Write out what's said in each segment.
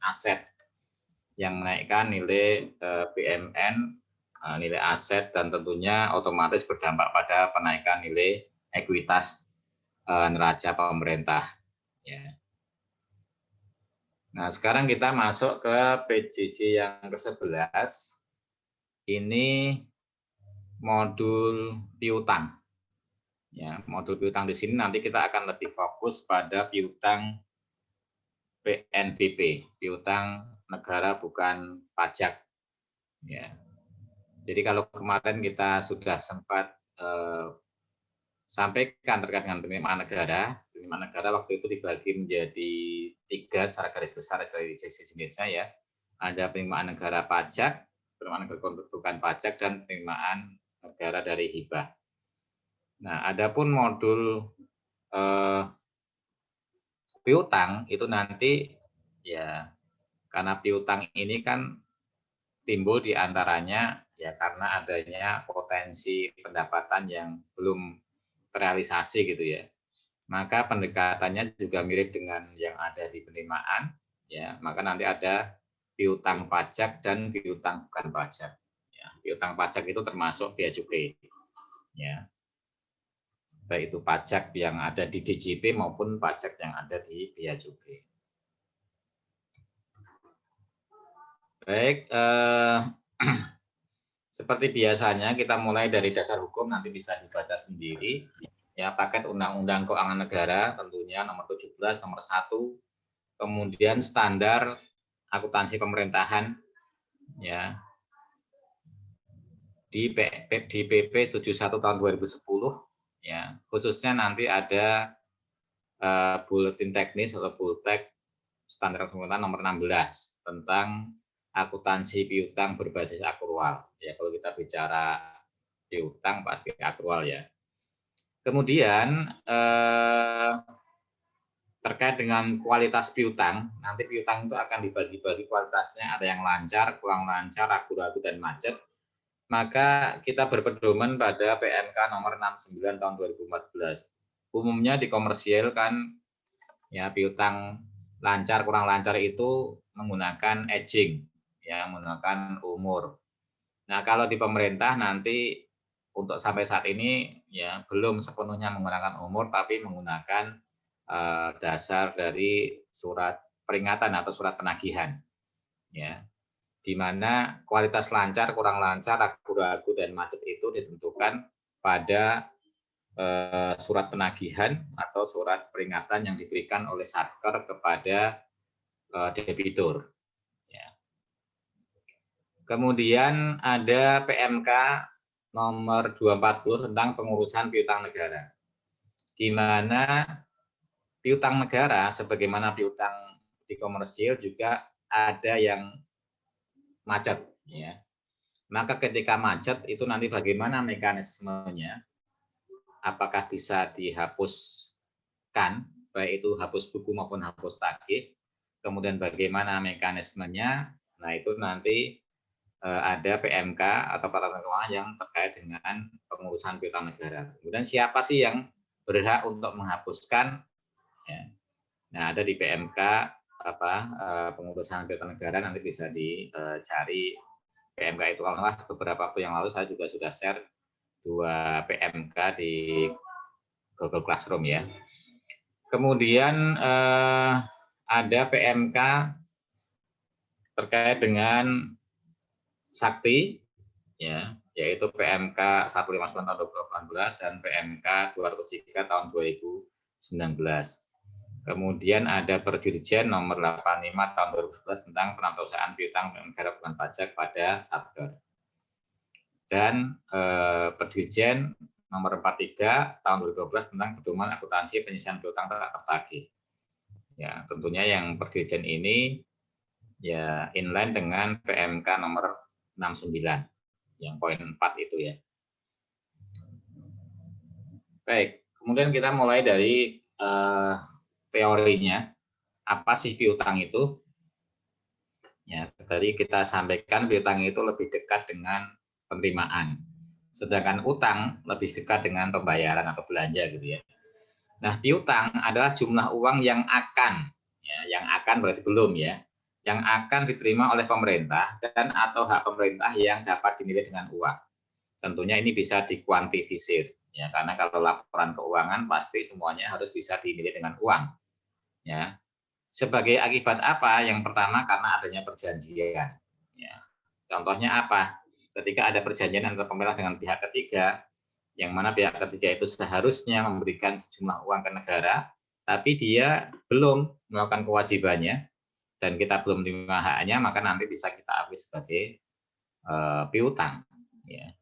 aset yang menaikkan nilai BMN, nilai aset, dan tentunya otomatis berdampak pada penaikan nilai ekuitas neraca pemerintah. Ya. Nah, sekarang kita masuk ke PJJ yang ke-11. Ini modul piutang. Ya, modul piutang di sini nanti kita akan lebih fokus pada piutang PNBP, piutang negara bukan pajak. Ya. Jadi kalau kemarin kita sudah sempat sampaikan terkait dengan penerimaan negara waktu itu dibagi menjadi 3 secara garis besar dari jenisnya ya. Ada penerimaan negara pajak, penerimaan negara bukan pajak, dan penerimaan negara dari hibah. Nah, adapun modul piutang itu nanti ya, karena piutang ini kan timbul di antaranya ya karena adanya potensi pendapatan yang belum terrealisasi gitu ya. Maka pendekatannya juga mirip dengan yang ada di penerimaan ya, maka nanti ada piutang pajak dan piutang bukan pajak. Ya, piutang pajak itu termasuk bea cukai. Ya. Baik itu pajak yang ada di DJP maupun pajak yang ada di bea cukai. Baik, seperti biasanya kita mulai dari dasar hukum, nanti bisa dibaca sendiri. Ya, paket Undang-Undang Keuangan Negara tentunya nomor 17, nomor 1, kemudian standar akuntansi pemerintahan ya. Di PP 71 tahun 2010 ya, khususnya nanti ada buletin teknis atau bultek standar pemerintahan nomor 16 tentang akuntansi piutang berbasis akrual. Ya, kalau kita bicara piutang pasti akrual ya. Kemudian terkait dengan kualitas piutang, nanti piutang itu akan dibagi-bagi kualitasnya, ada yang lancar, kurang lancar, ragu-ragu, dan macet. Maka kita berpedoman pada PMK nomor 69 tahun 2014. Umumnya di komersial kan ya piutang lancar, kurang lancar itu menggunakan aging, ya menggunakan umur. Nah, kalau di pemerintah nanti untuk sampai saat ini ya belum sepenuhnya menggunakan umur, tapi menggunakan dasar dari surat peringatan atau surat penagihan, ya, di mana kualitas lancar, kurang lancar, ragu-ragu, dan macet itu ditentukan pada surat penagihan atau surat peringatan yang diberikan oleh Satker kepada debitur. Ya. Kemudian ada PMK nomor 240 tentang pengurusan piutang negara, di mana piutang negara sebagaimana piutang di komersil juga ada yang macet. Ya. Maka ketika macet itu nanti bagaimana mekanismenya, apakah bisa dihapuskan, baik itu hapus buku maupun hapus tagih, kemudian bagaimana mekanismenya, nah itu nanti ada PMK atau peraturan keuangan yang terkait dengan pengurusan piutang negara. Kemudian siapa sih yang berhak untuk menghapuskan? Ya. Nah, ada di PMK pengurusan piutang negara, nanti bisa dicari PMK itu. Kalau beberapa waktu yang lalu saya juga sudah share 2 PMK di Google Classroom ya. Kemudian ada PMK terkait dengan sakti ya, yaitu PMK 159 tahun 2018 dan PMK 203 tahun 2019. Kemudian ada Perdirjen nomor 85 tahun 2011 tentang penantauan piutang negara bukan pajak pada Satker. Dan Perdirjen nomor 43 tahun 2012 tentang pedoman akuntansi penyelesaian piutang tak tertagih. Ya, tentunya yang Perdirjen ini ya inline dengan PMK nomor 69 yang poin 4 itu ya. Baik, kemudian kita mulai dari teorinya. Apa sih piutang itu? Ya, tadi kita sampaikan piutang itu lebih dekat dengan penerimaan. Sedangkan utang lebih dekat dengan pembayaran atau belanja gitu ya. Nah, piutang adalah jumlah uang yang akan, ya, yang akan berarti belum ya, yang akan diterima oleh pemerintah dan atau hak pemerintah yang dapat dinilai dengan uang. Tentunya ini bisa dikuantifisir, ya, karena kalau laporan keuangan pasti semuanya harus bisa dinilai dengan uang, ya. Sebagai akibat apa? Yang pertama karena adanya perjanjian, ya. Contohnya apa? Ketika ada perjanjian antara pemerintah dengan pihak ketiga, yang mana pihak ketiga itu seharusnya memberikan sejumlah uang ke negara, tapi dia belum melakukan kewajibannya, dan kita belum menerima haknya, maka nanti bisa kita akui sebagai piutang. Ya.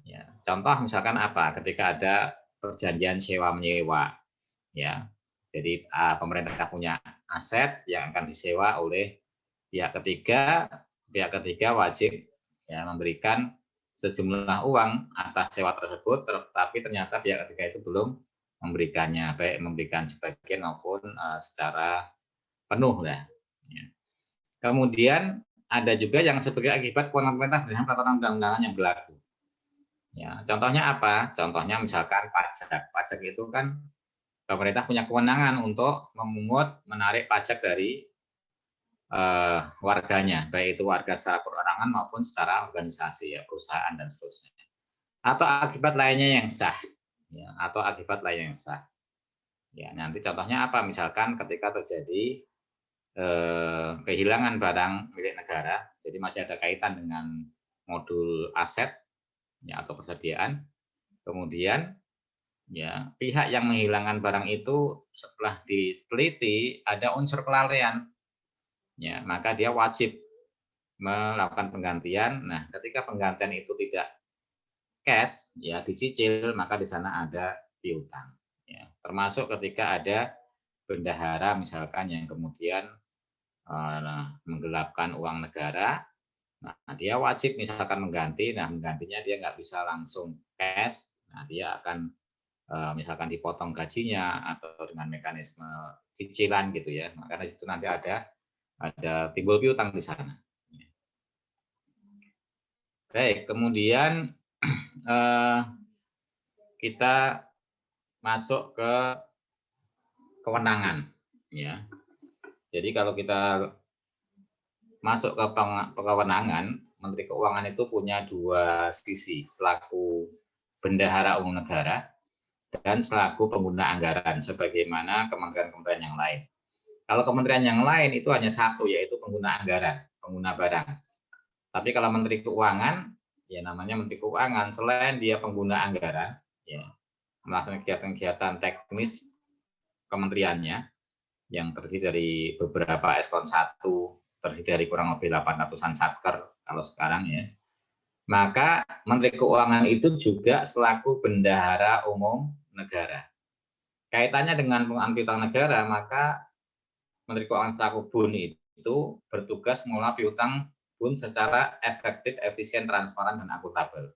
Ya. Contoh misalkan apa? Ketika ada perjanjian sewa menyewa, ya. Jadi pemerintah punya aset yang akan disewa oleh pihak ketiga wajib ya memberikan sejumlah uang atas sewa tersebut, tetapi ternyata pihak ketiga itu belum memberikannya, baik memberikan sebagian maupun secara penuh lah. Ya. Kemudian ada juga yang sebagai akibat kewenangan pemerintah dengan peraturan undang-undangan yang berlaku. Ya, contohnya apa? Contohnya misalkan pajak. Pajak itu kan pemerintah punya kewenangan untuk memungut, menarik pajak dari warganya, baik itu warga secara perorangan maupun secara organisasi, ya, perusahaan dan seterusnya. Atau akibat lainnya yang sah, ya, atau akibat lainnya yang sah. Ya, nanti contohnya apa? Misalkan ketika terjadi kehilangan barang milik negara, jadi masih ada kaitan dengan modul aset, ya, atau persediaan. Kemudian ya pihak yang menghilangkan barang itu setelah diteliti ada unsur kelalaian, ya, maka dia wajib melakukan penggantian. Nah, ketika penggantian itu tidak cash, ya dicicil, maka di sana ada piutang. Ya, termasuk ketika ada bendahara misalkan yang kemudian menggelapkan uang negara, nah dia wajib misalkan mengganti, nah menggantinya dia nggak bisa langsung cash, nah dia akan misalkan dipotong gajinya atau dengan mekanisme cicilan gitu ya, maka itu nanti ada timbul piutang di sana. Baik, kemudian kita masuk ke kewenangan, ya. Jadi kalau kita masuk ke kewenangan, Menteri Keuangan itu punya dua sisi, selaku bendahara umum negara dan selaku pengguna anggaran, sebagaimana kementerian-kementerian yang lain. Kalau kementerian yang lain itu hanya satu, yaitu pengguna anggaran, pengguna barang. Tapi kalau Menteri Keuangan, ya namanya Menteri Keuangan, selain dia pengguna anggaran, ya melaksanakan kegiatan-kegiatan teknis kementeriannya yang terdiri dari beberapa eselon 1, terdiri dari kurang lebih 800-an satker kalau sekarang ya. Maka Menteri Keuangan itu juga selaku bendahara umum negara. Kaitannya dengan pengelolaan piutang negara, maka Menteri Keuangan selaku BUN itu bertugas mengelola piutang BUN secara efektif, efisien, transparan, dan akuntabel.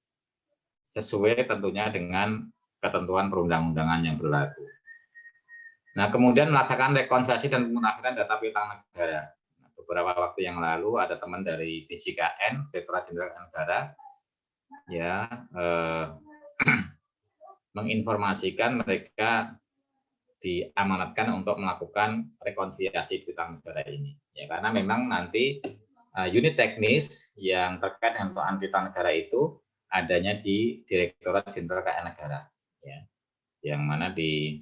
Sesuai tentunya dengan ketentuan perundang-undangan yang berlaku. Nah, kemudian melaksanakan rekonsiliasi dan pemutakhiran data piutang negara. Nah, beberapa waktu yang lalu ada teman dari DJKN, Direktorat Jenderal Negara, ya menginformasikan mereka diamanatkan untuk melakukan rekonsiliasi piutang negara ini. Ya, karena memang nanti unit teknis yang terkait dengan pengelolaan piutang negara itu adanya di Direktorat Jenderal Keuangan Negara, ya, yang mana di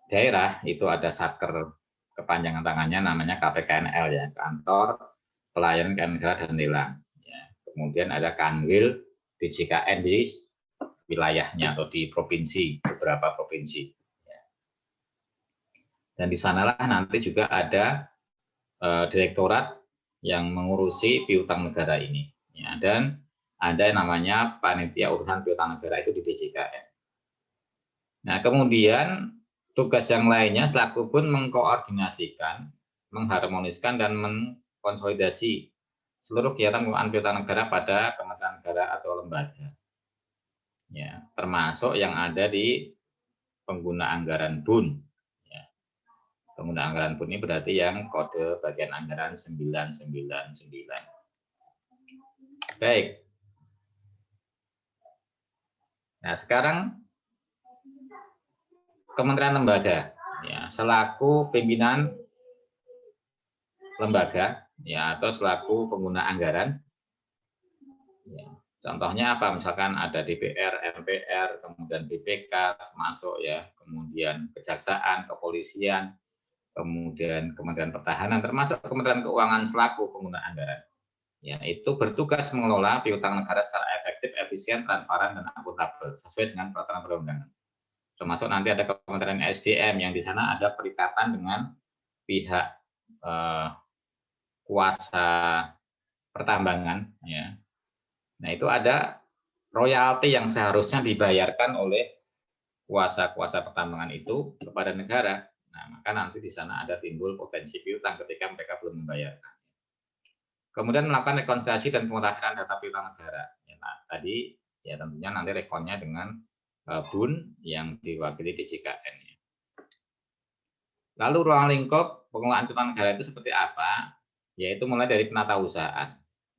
daerah itu ada satker kepanjangan tangannya namanya KPKNL, ya, Kantor Pelayanan Keuangan Negara dan Lelang. Ya. Kemudian ada Kanwil DJKN di wilayahnya atau di provinsi, beberapa provinsi. Ya. Dan di sanalah nanti juga ada direktorat yang mengurusi piutang negara ini. Ya, dan ada yang namanya panitia urusan piutang negara itu di DJKN. Nah, kemudian tugas yang lainnya selaku pun mengkoordinasikan, mengharmoniskan, dan mengkonsolidasi seluruh kegiatan pengelolaan piutang negara pada kementerian negara atau lembaga. Ya, termasuk yang ada di pengguna anggaran BUN. Ya. Pengguna anggaran BUN ini berarti yang kode bagian anggaran 999. Baik. Nah, sekarang kementerian lembaga, ya, selaku pimpinan lembaga ya atau selaku pengguna anggaran. Ya. Contohnya apa? Misalkan ada DPR, MPR, kemudian BPK masuk ya, kemudian kejaksaan, kepolisian, kemudian Kementerian Pertahanan, termasuk Kementerian Keuangan selaku pengguna anggaran. Ya, itu bertugas mengelola piutang negara secara efektif, efisien, transparan, dan akuntabel sesuai dengan peraturan perundangan. Termasuk nanti ada Kementerian SDM yang di sana ada perikatan dengan pihak kuasa pertambangan. Ya. Nah itu ada royalti yang seharusnya dibayarkan oleh kuasa-kuasa pertambangan itu kepada negara. Nah maka nanti di sana ada timbul potensi piutang ketika mereka belum membayarkan. Kemudian melakukan rekonsiliasi dan pemutakhiran data piutang negara. Nah, tadi ya tentunya nanti rekonnya dengan BUN yang diwakili DJKN. Lalu ruang lingkup pengelolaan piutang negara itu seperti apa? Yaitu mulai dari penatausahaan.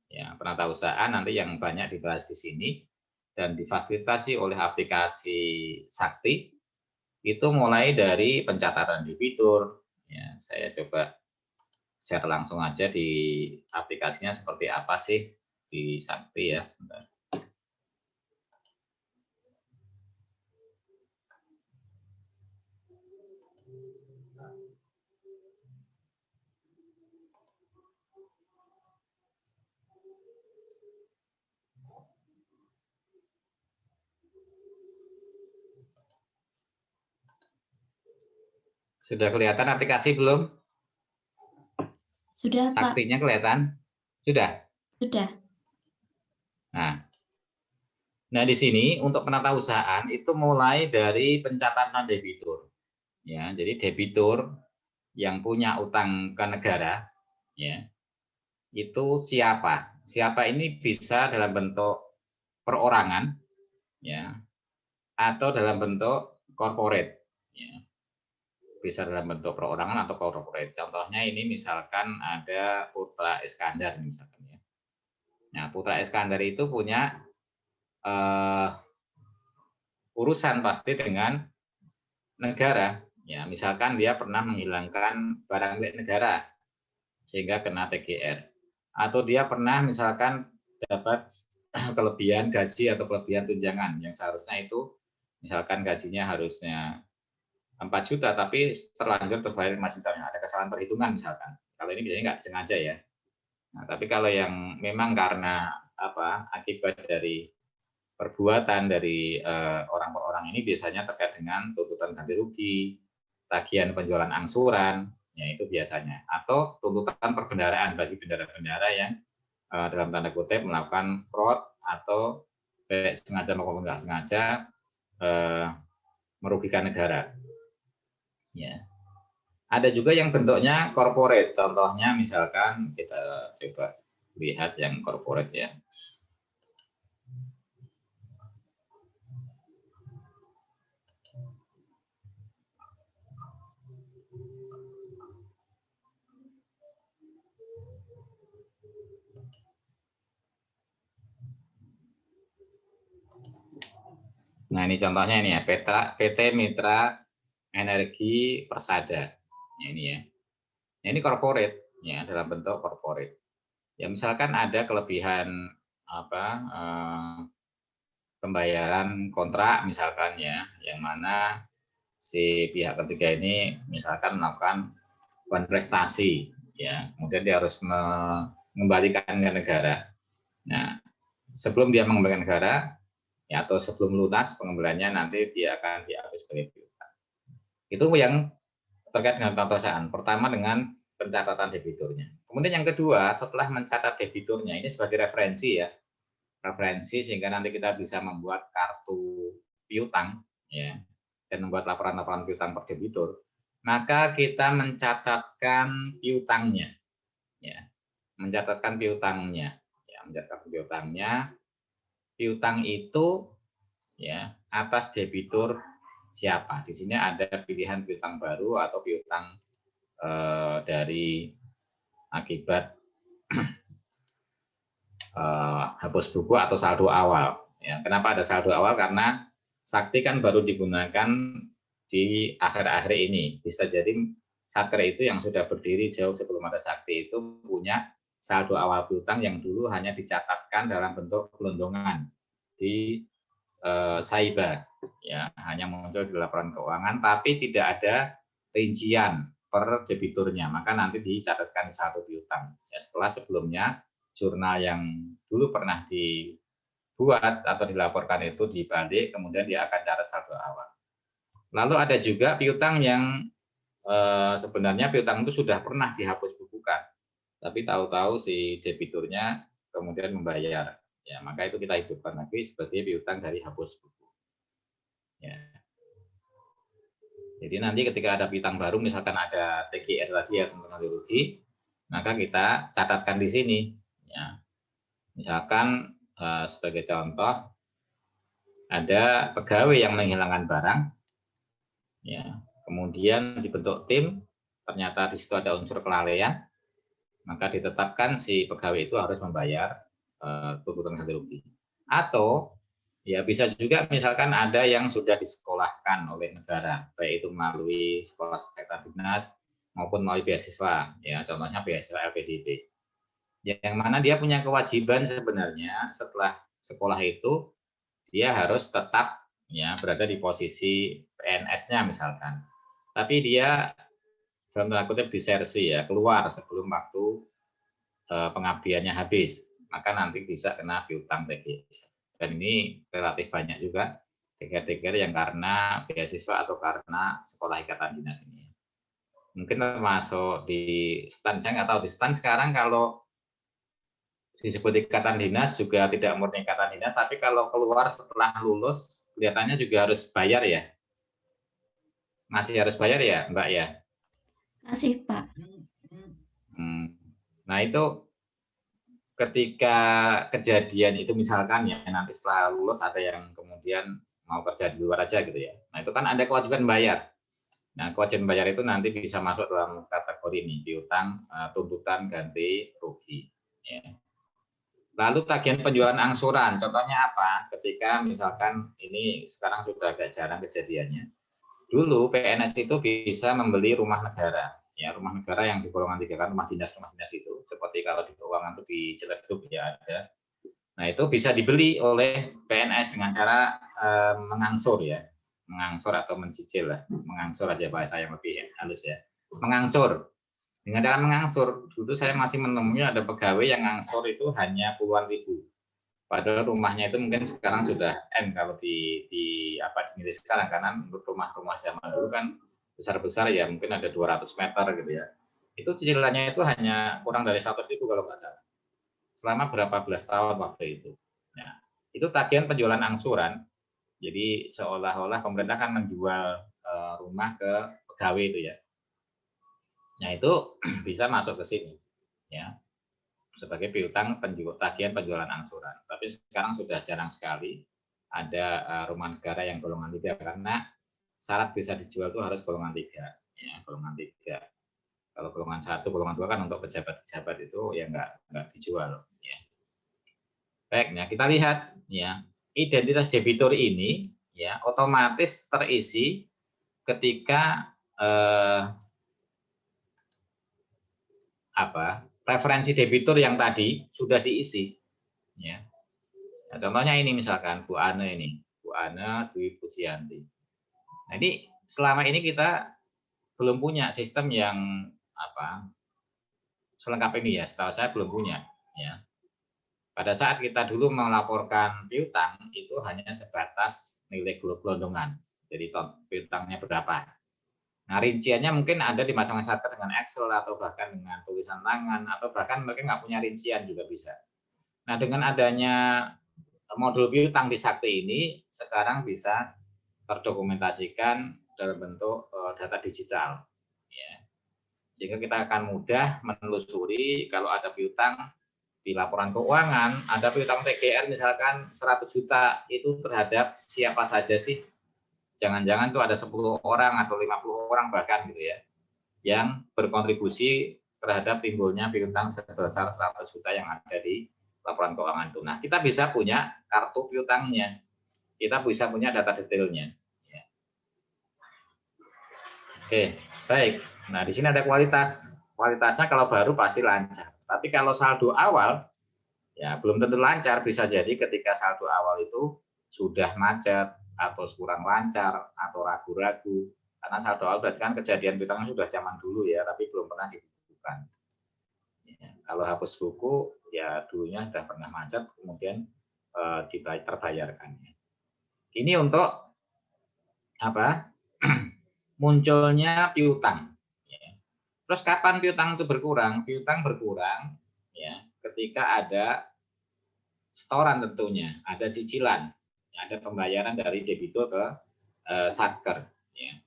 Ya, penatausahaan nanti yang banyak dibahas di sini dan difasilitasi oleh aplikasi Sakti itu mulai dari pencatatan debitur. Ya, saya coba share langsung aja di aplikasinya seperti apa sih di Sakti ya. Sebentar. Sudah kelihatan aplikasi belum? Sudah, Pak. Saktinya kelihatan? Sudah? Sudah. Nah, di sini untuk penatausahaan itu mulai dari pencatatan debitur. Ya, jadi debitur yang punya utang ke negara, ya, itu siapa? Siapa ini bisa dalam bentuk perorangan, ya, atau dalam bentuk corporate, ya. Bisa dalam bentuk perorangan atau corporate. Contohnya ini misalkan ada Putra Iskandar misalkan ya. Nah, Putra Iskandar itu punya urusan pasti dengan negara. Ya, misalkan dia pernah menghilangkan barang milik negara sehingga kena TGR. Atau dia pernah misalkan dapat kelebihan gaji atau kelebihan tunjangan yang seharusnya itu misalkan gajinya harusnya 4 juta tapi terlanjur terbayar 5 juta. Ada kesalahan perhitungan misalkan. Kalau ini biasanya nggak sengaja ya. Nah, tapi kalau yang memang karena akibat dari perbuatan dari orang per orang ini biasanya terkait dengan tuntutan ganti rugi, tagihan penjualan angsuran, ya itu biasanya. Atau tuntutan perbendaraan bagi bendara-bendara yang dalam tanda kutip melakukan fraud atau baik sengaja maupun tidak sengaja merugikan negara. Ya. Ada juga yang bentuknya corporate, contohnya misalkan kita coba lihat yang corporate ya. Nah ini contohnya ini ya, PT Mitra Energi Persada. Ya, ini ya. Nah, ini corporate ya, dalam bentuk corporate. Ya misalkan ada kelebihan pembayaran kontrak misalkan ya, yang mana si pihak ketiga ini misalkan melakukan prestasi ya, kemudian dia harus mengembalikan ke negara. Nah, sebelum dia mengembalikan negara ya atau sebelum lunas pengembaliannya nanti dia akan diambil sebagai piutang. Itu yang terkait dengan penatausahaan. Pertama dengan pencatatan debiturnya. Kemudian yang kedua, setelah mencatat debiturnya ini sebagai referensi ya. Referensi sehingga nanti kita bisa membuat kartu piutang ya dan membuat laporan-laporan piutang per debitur. Maka kita mencatatkan piutangnya ya. Mencatatkan piutangnya. Ya, mencatatkan piutangnya. Piutang itu ya atas debitur siapa. Di sini ada pilihan piutang baru atau piutang dari akibat hapus buku atau saldo awal. Ya, kenapa ada saldo awal? Karena Sakti kan baru digunakan di akhir-akhir ini. Bisa jadi Satker itu yang sudah berdiri jauh sebelum ada Sakti itu punya saldo awal piutang yang dulu hanya dicatatkan dalam bentuk gelondongan di Saiba, ya hanya muncul di laporan keuangan, tapi tidak ada rincian per debiturnya, maka nanti dicatatkan di saldo piutang. Ya, setelah sebelumnya jurnal yang dulu pernah dibuat atau dilaporkan itu dibalik, kemudian dia akan catat saldo awal. Lalu ada juga piutang yang sebenarnya piutang itu sudah pernah dihapus bukukan, tapi tahu-tahu si debiturnya kemudian membayar. Ya, maka itu kita hidupkan lagi sebagai piutang dari hapus buku. Ya. Jadi nanti ketika ada piutang baru, misalkan ada TGR lagi ya tentang ganti rugi, maka kita catatkan di sini. Ya. Misalkan sebagai contoh, ada pegawai yang menghilangkan barang, ya, kemudian dibentuk tim, ternyata di situ ada unsur kelalaian, maka ditetapkan si pegawai itu harus membayar tuntutan ganti rugi. Atau ya bisa juga misalkan ada yang sudah disekolahkan oleh negara, baik itu melalui sekolah sekretariat dinas maupun melalui beasiswa, ya contohnya beasiswa LPDP. Yang mana dia punya kewajiban sebenarnya setelah sekolah itu dia harus tetap ya berada di posisi PNS-nya misalkan. Tapi dia dalam tanda kutip disersi ya, keluar sebelum waktu pengabdiannya habis, maka nanti bisa kena piutang TGR. Dan ini relatif banyak juga TGR yang karena beasiswa atau karena sekolah ikatan dinas ini. Mungkin termasuk di STAN, saya nggak tahu di STAN sekarang kalau disebut ikatan dinas juga tidak murni ikatan dinas, tapi kalau keluar setelah lulus kelihatannya juga harus bayar ya. Masih harus bayar ya, Mbak ya? Masih, Pak. Nah itu ketika kejadian itu misalkan ya nanti setelah lulus ada yang kemudian mau kerja di luar aja gitu ya. Nah itu kan ada kewajiban bayar. Nah kewajiban bayar itu nanti bisa masuk dalam kategori ini piutang tuntutan ganti rugi. Ya. Lalu tagihan penjualan angsuran, contohnya apa? Ketika misalkan ini sekarang sudah agak jarang kejadiannya. Dulu PNS itu bisa membeli rumah negara, ya rumah negara yang di golongan 3 kan rumah dinas itu, seperti kalau di keuangan itu di Ciledug ya ada. Nah itu bisa dibeli oleh PNS dengan cara mengangsur ya, mengangsur atau mencicil lah, mengangsur aja bahasa yang lebih halus ya, mengangsur. Dengan cara mengangsur, dulu saya masih menemui ada pegawai yang ngangsur itu hanya puluhan ribu. Padahal rumahnya itu mungkin sekarang sudah M kalau di apa dinilai sekarang, karena menurut rumah-rumah zaman dulu kan besar-besar ya mungkin ada 200 meter gitu ya. Itu cicilannya itu hanya kurang dari 100 ribu kalau nggak salah. Selama berapa belas tahun waktu itu. Nah, itu tagihan penjualan angsuran. Jadi seolah-olah pemerintah kan menjual rumah ke pegawai itu ya. Nah itu bisa masuk ke sini ya sebagai piutang tagihan penjualan angsuran. Tapi sekarang sudah jarang sekali ada rumah negara yang golongan 3 karena syarat bisa dijual itu harus golongan 3 ya, golongan 3. Kalau golongan 1, golongan 2 kan untuk pejabat-pejabat itu ya nggak dijual ya. Baik, nah kita lihat ya, identitas debitur ini ya otomatis terisi ketika referensi debitur yang tadi sudah diisi ya. Nah, contohnya ini misalkan Bu Ane ini, Bu Ane Dwi Pujianti. Nah, ini selama ini kita belum punya sistem yang selengkap ini ya, setahu saya belum punya ya. Pada saat kita dulu melaporkan piutang itu hanya sebatas nilai gelondongan. Jadi piutangnya berapa. Nah, rinciannya mungkin ada di masing-masing satker dengan Excel atau bahkan dengan tulisan tangan atau bahkan mereka nggak punya rincian juga bisa. Nah, dengan adanya modul piutang di Sakti ini sekarang bisa terdokumentasikan dalam bentuk data digital. Ya. Sehingga kita akan mudah menelusuri kalau ada piutang di laporan keuangan, ada piutang TGR misalkan 100 juta itu terhadap siapa saja sih? Jangan-jangan tuh ada 10 orang atau 50 orang bahkan gitu ya, yang berkontribusi terhadap timbulnya piutang sebesar 100 juta yang ada di laporan keuangan itu. Nah, kita bisa punya kartu piutangnya, kita bisa punya data detailnya. Ya. Oke, baik. Nah, di sini ada kualitas. Kualitasnya kalau baru pasti lancar. Tapi kalau saldo awal, ya belum tentu lancar. Bisa jadi ketika saldo awal itu sudah macet, atau kurang lancar, atau ragu-ragu. Karena saldo awal berarti kan kejadian piutangnya sudah zaman dulu ya, tapi belum pernah dibukukan. Ya, kalau hapus buku, ya dulunya sudah pernah macet, kemudian terbayarkan. Ini untuk apa? Munculnya piutang. Terus kapan piutang itu berkurang? Piutang berkurang ya ketika ada setoran tentunya, ada cicilan, ada pembayaran dari debitur ke satker. Ya.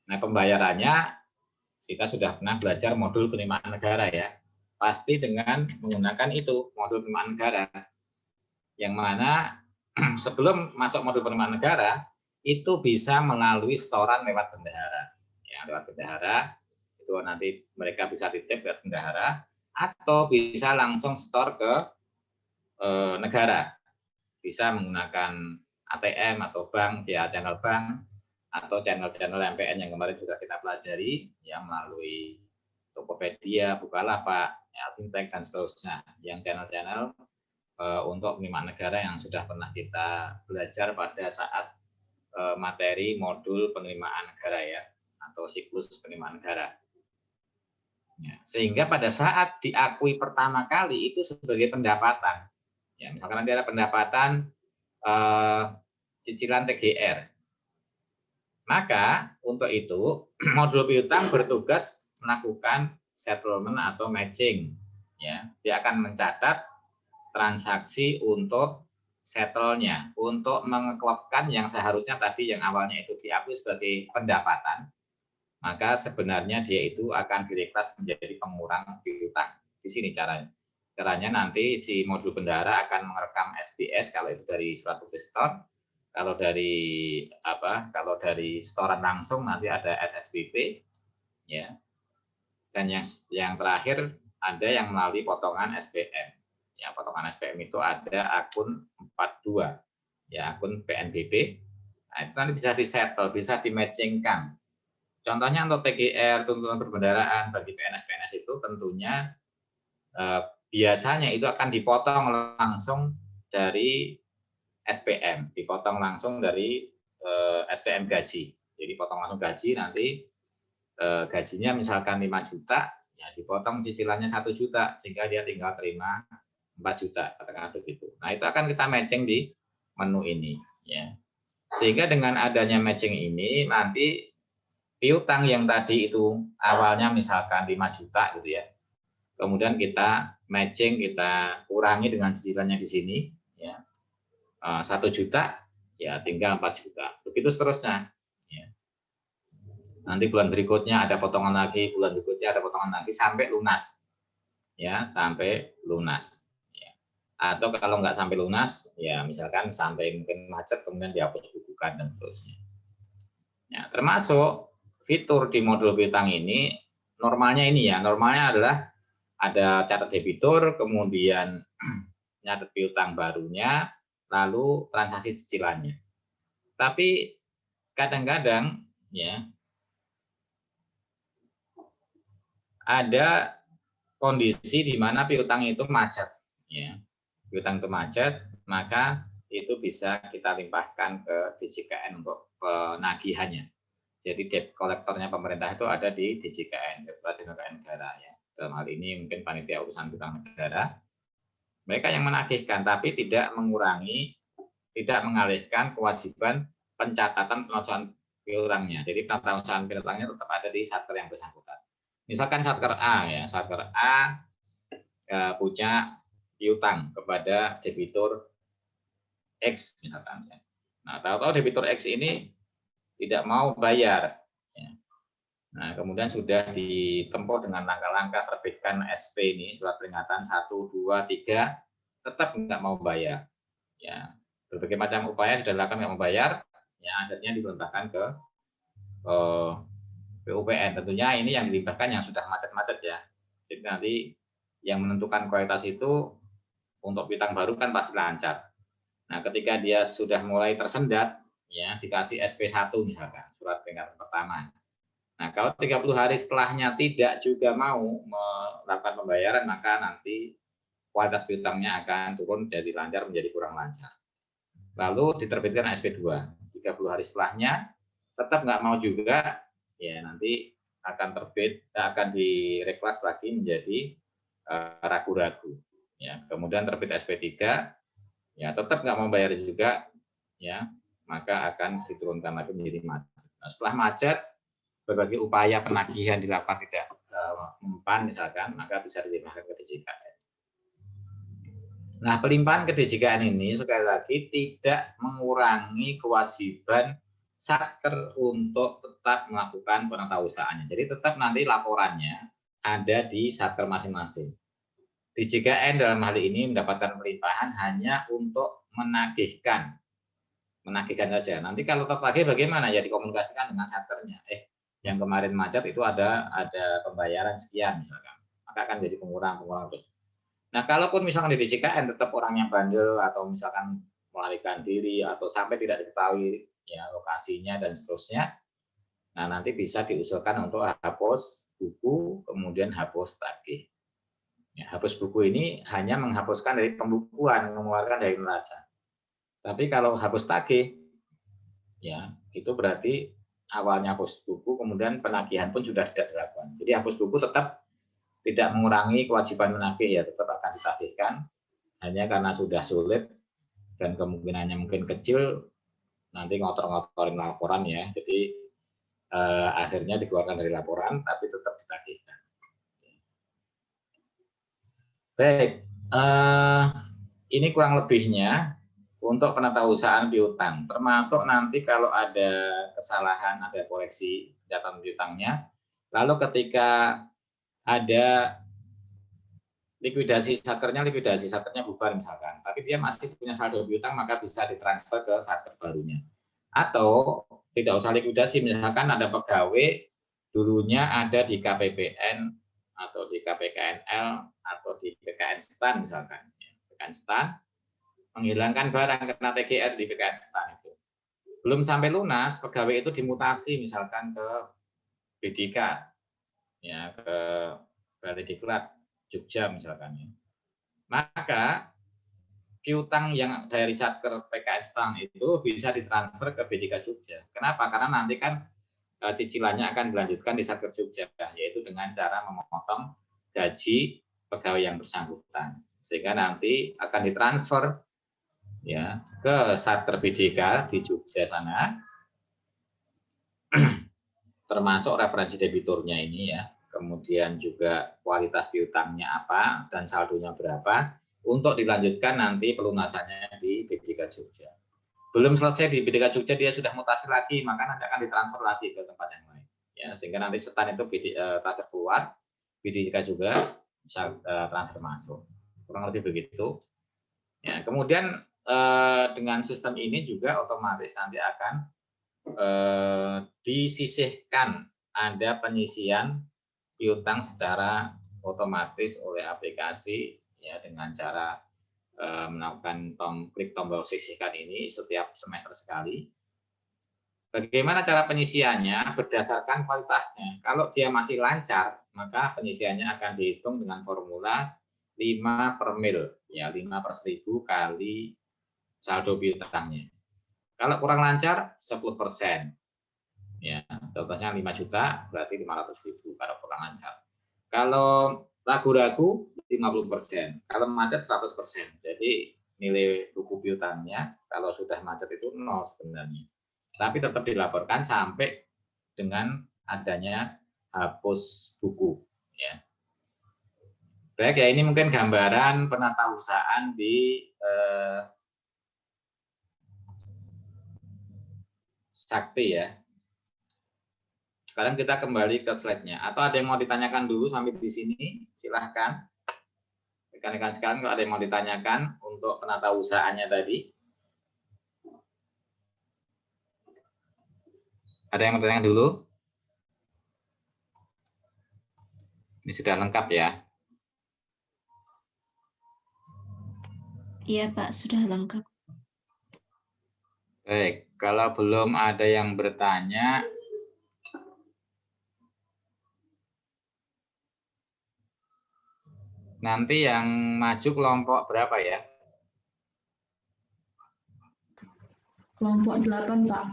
Nah pembayarannya kita sudah pernah belajar modul penerimaan negara ya, pasti dengan menggunakan itu modul penerimaan negara, yang mana sebelum masuk modul penerimaan negara itu bisa melalui setoran lewat bendahara. Ya, lewat bendahara itu nanti mereka bisa titip ke bendahara atau bisa langsung setor ke negara, bisa menggunakan ATM atau bank via channel bank atau channel-channel MPN yang kemarin sudah kita pelajari ya, melalui Tokopedia, Bukalapak, ya, Fintech dan seterusnya, yang channel-channel untuk penerimaan negara yang sudah pernah kita belajar pada saat materi modul penerimaan negara ya, atau siklus penerimaan negara. Ya, sehingga pada saat diakui pertama kali itu sebagai pendapatan, ya, misalkan nanti ada pendapatan cicilan TGR, maka untuk itu modul piutang bertugas melakukan settlement atau matching. Ya, dia akan mencatat transaksi untuk settle-nya, untuk mengeklopkan yang seharusnya tadi yang awalnya itu diakui sebagai pendapatan, maka sebenarnya dia itu akan direklas menjadi pengurang piutang. Di sini caranya. Caranya nanti si modul bendahara akan merekam SBS kalau itu dari surat tulis setor. Kalau dari Kalau dari setoran langsung nanti ada SSBP, ya. Dan yang terakhir ada yang melalui potongan SPM. Ya, potongan SPM itu ada akun 42, ya, akun PNBP. Nah, itu nanti bisa disettle, bisa dimatchingkan. Contohnya untuk TGR, tuntutan perbendaharaan bagi PNS-PNS itu tentunya biasanya itu akan dipotong langsung dari SPM, dipotong langsung dari SPM gaji. Jadi potong langsung gaji, nanti gajinya misalkan 5 juta, ya dipotong cicilannya 1 juta, sehingga dia tinggal terima 4 juta, katakan begitu. Nah itu akan kita matching di menu ini. Ya. Sehingga dengan adanya matching ini, nanti piutang yang tadi itu awalnya misalkan 5 juta gitu ya, kemudian kita matching, kita kurangi dengan cicilannya di sini, ya 1 juta, ya tinggal 4 juta, begitu seterusnya. Ya. Nanti bulan berikutnya ada potongan lagi, bulan berikutnya ada potongan lagi sampai lunas, ya sampai lunas. Ya. Atau kalau nggak sampai lunas, ya misalkan sampai mungkin macet kemudian dihapus bukukan dan seterusnya. Ya, termasuk fitur di modul piutang ini, normalnya ini ya, normalnya adalah ada catat debitur, kemudian nyatet piutang barunya, lalu transaksi cicilannya. Tapi kadang-kadang ya ada kondisi di mana piutang itu macet, ya. Piutang itu macet, maka itu bisa kita limpahkan ke DJKN untuk penagihannya. Jadi debt kolektornya pemerintah itu ada di DJKN, Direktorat Jenderal Negara ya. Dalam hal ini mungkin panitia urusan piutang negara. Mereka yang menagihkan, tapi tidak mengurangi, tidak mengalihkan kewajiban pencatatan penguasaan piutangnya. Jadi penguasaan piutangnya tetap ada di satker yang bersangkutan. Misalkan satker A ya, satker A punya piutang kepada debitur X misalkan ya. Nah, tahu-tahu debitur X ini tidak mau bayar. Ya. Nah, kemudian sudah ditempuh dengan langkah-langkah terbitkan SP ini, surat peringatan 1, 2, 3, tetap nggak mau bayar. Ya, berbagai macam upaya sudah dilakukan nggak mau bayar, ya akhirnya dilimpahkan ke PUPN. Tentunya ini yang dilimpahkan yang sudah macet-macet ya. Jadi nanti yang menentukan kualitas itu untuk piutang baru kan pasti lancar. Nah, ketika dia sudah mulai tersendat, ya dikasih SP1 misalkan, surat peringatan pertama. Nah, kalau 30 hari setelahnya tidak juga mau melakukan pembayaran, maka nanti kualitas piutangnya akan turun dari lancar menjadi kurang lancar. Lalu diterbitkan SP2. 30 hari setelahnya tetap nggak mau juga, ya nanti akan akan direklas lagi menjadi ragu-ragu. Ya, kemudian terbit SP3, ya tetap nggak mau bayar juga, ya maka akan diturunkan lagi menjadi macet. Nah, setelah macet, berbagai upaya penagihan dilakukan tidak mempan misalkan, maka bisa dilimpahkan ke DJKN. Nah, pelimpahan ke DJKN ini sekali lagi tidak mengurangi kewajiban Satker untuk tetap melakukan penatausahaannya. Jadi tetap nanti laporannya ada di Satker masing-masing. DJKN dalam hal ini mendapatkan pelimpahan hanya untuk menagihkan saja. Nanti kalau tertagih bagaimana, ya dikomunikasikan dengan Satkernya. Yang kemarin macet itu ada pembayaran sekian misalkan, maka akan jadi pengurangan terus. Nah, kalaupun misalkan di DJKN tetap orangnya bandel atau misalkan melarikan diri atau sampai tidak diketahui ya lokasinya dan seterusnya, nah nanti bisa diusulkan untuk hapus buku kemudian hapus tagih. Ya, hapus buku ini hanya menghapuskan dari pembukuan, mengeluarkan dari neraca. Tapi kalau hapus tagih, ya itu berarti awalnya hapus buku, kemudian penagihan pun sudah tidak dilakukan. Jadi hapus buku tetap tidak mengurangi kewajiban menagih, ya tetap akan ditagihkan, hanya karena sudah sulit dan kemungkinannya mungkin kecil, nanti ngotor-ngotorin laporan ya. Jadi akhirnya dikeluarkan dari laporan, tapi tetap ditagihkan. Baik, ini kurang lebihnya untuk penatausahaan piutang, termasuk nanti kalau ada kesalahan, ada koreksi catatan piutangnya, lalu ketika ada likuidasi satkernya bubar misalkan, tapi dia masih punya saldo piutang, maka bisa ditransfer ke satker barunya. Atau tidak usah likuidasi, misalkan ada pegawai dulunya ada di KPPN atau di KPKNL atau di PKN STAN misalkan, PKN STAN menghilangkan barang kena TGR di PKN STAN itu. Belum sampai lunas, pegawai itu dimutasi misalkan ke BDK, ya ke Balai Diklat Jogja misalkan. Ya. Maka piutang yang dari Satker PKN STAN itu bisa ditransfer ke BDK Jogja. Kenapa? Karena nanti kan cicilannya akan dilanjutkan di Satker Jogja, yaitu dengan cara memotong gaji pegawai yang bersangkutan. Sehingga nanti akan ditransfer ya ke Satker BDK di Jogja sana, termasuk referensi debiturnya ini ya, kemudian juga kualitas piutangnya apa dan saldonya berapa, untuk dilanjutkan nanti pelunasannya di BDK Jogja. Belum selesai di BDK Jogja, dia sudah mutasi lagi, maka nanti akan ditransfer lagi ke tempat yang lain. Ya, sehingga nanti STAN itu transfer keluar, BDK juga bisa transfer masuk. Kurang lebih begitu. Ya, kemudian dengan sistem ini juga otomatis nanti akan disisihkan, ada penyisian piutang secara otomatis oleh aplikasi ya, dengan cara melakukan klik tombol sisihkan ini setiap semester sekali. Bagaimana cara penyisiannya? Berdasarkan kualitasnya. Kalau dia masih lancar, maka penyisiannya akan dihitung dengan formula 5 per mil, ya 5 per 1000 kali saldo piutangnya. Kalau kurang lancar 10%. Ya, contohnya 5 juta berarti 500.000 kalau kurang lancar. Kalau ragu-ragu 50%, kalau macet 100%. Jadi nilai buku piutangnya kalau sudah macet itu 0 sebenarnya. Tapi tetap dilaporkan sampai dengan adanya hapus buku ya. Baik ya, ini mungkin gambaran penatausahaan di Sakti ya. Sekarang kita kembali ke slide-nya. Atau ada yang mau ditanyakan dulu sampai di sini? Silahkan. Rekan-rekan sekalian, kalau ada yang mau ditanyakan untuk penatausahaannya tadi. Ada yang mau ditanyakan dulu? Ini sudah lengkap ya? Iya Pak, sudah lengkap. Baik, kalau belum ada yang bertanya, Nanti yang maju kelompok berapa ya? Kelompok 8, Pak.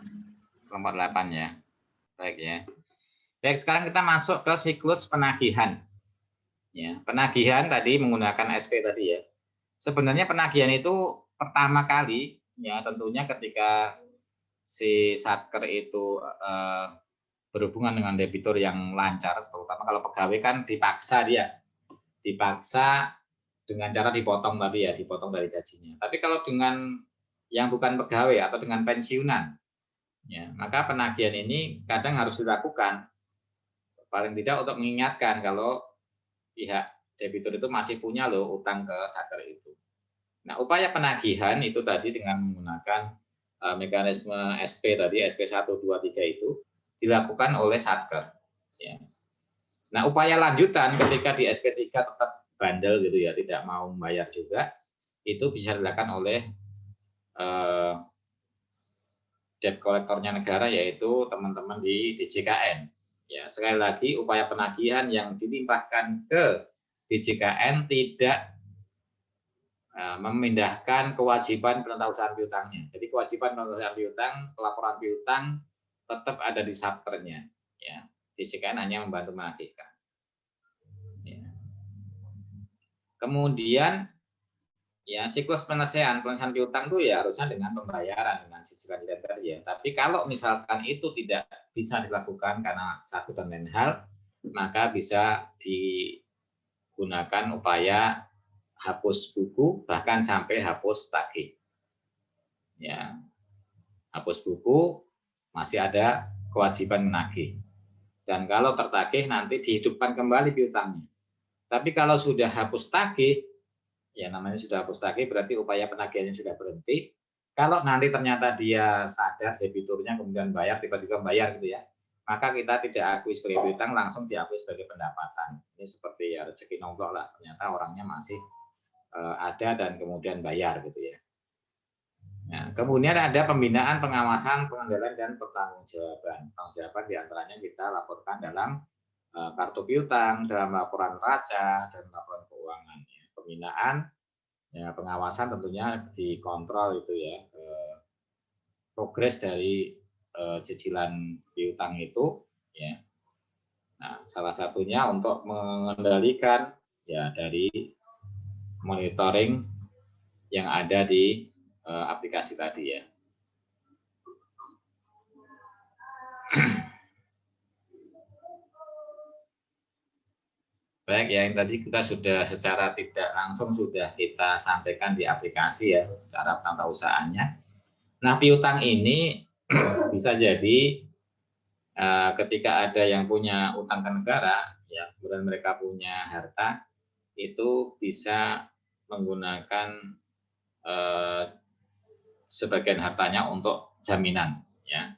Kelompok 8 ya. Baik ya. Baik, sekarang kita masuk ke siklus penagihan. Ya, penagihan tadi menggunakan SP tadi ya. Sebenarnya penagihan itu pertama kali ya tentunya ketika si satker itu berhubungan dengan debitur yang lancar, terutama kalau pegawai kan dipaksa dengan cara dipotong tadi ya, dipotong dari gajinya. Tapi kalau dengan yang bukan pegawai atau dengan pensiunan, ya maka penagihan ini kadang harus dilakukan, paling tidak untuk mengingatkan kalau pihak debitur itu masih punya loh utang ke satker itu. Nah, upaya penagihan itu tadi dengan menggunakan mekanisme SP tadi, SP 1, 2, 3 itu dilakukan oleh satker. Ya. Nah, upaya lanjutan ketika di SP 3 tetap bandel gitu ya, tidak mau membayar juga, itu bisa dilakukan oleh debt kolektornya negara, yaitu teman-teman di DJKN. Ya, sekali lagi upaya penagihan yang dilimpahkan ke DJKN tidak memindahkan kewajiban penentausahaan piutangnya. Jadi kewajiban penentausahaan piutang, pelaporan piutang tetap ada di satkernya. Ya, DJKN hanya membantu menagihkan. Ya. Kemudian ya siklus penyelesaian piutang itu ya harusnya dengan pembayaran dengan cicilan debit ya. Tapi kalau misalkan itu tidak bisa dilakukan karena satu dan lain hal, maka bisa digunakan upaya hapus buku bahkan sampai hapus tagih. Ya, hapus buku masih ada kewajiban menagih. Dan kalau tertagih nanti dihidupkan kembali piutangnya. Tapi kalau sudah hapus tagih, ya namanya sudah hapus tagih berarti upaya penagihannya sudah berhenti. Kalau nanti ternyata dia sadar debiturnya kemudian bayar, tiba-tiba bayar gitu ya, maka kita tidak akui sebagai piutang, langsung diakui sebagai pendapatan. Ini seperti ya rezeki nongkrong lah, ternyata orangnya masih ada dan kemudian bayar gitu ya. Nah, kemudian ada pembinaan, pengawasan, pengendalian dan pertanggungjawaban. Pertanggungjawaban diantaranya kita laporkan dalam kartu piutang, dalam laporan neraca, dan laporan keuangan. Ya. Pembinaan, ya, pengawasan tentunya dikontrol itu ya, progres dari cicilan piutang itu. Ya. Nah, salah satunya untuk mengendalikan ya dari monitoring yang ada di aplikasi tadi ya. Baik, ya yang tadi kita sudah secara tidak langsung sudah kita sampaikan di aplikasi ya, cara penatausahaannya. Nah, piutang ini bisa jadi ketika ada yang punya utang ke negara, ya, kemudian mereka punya harta, itu bisa menggunakan sebagian hartanya untuk jaminan, ya.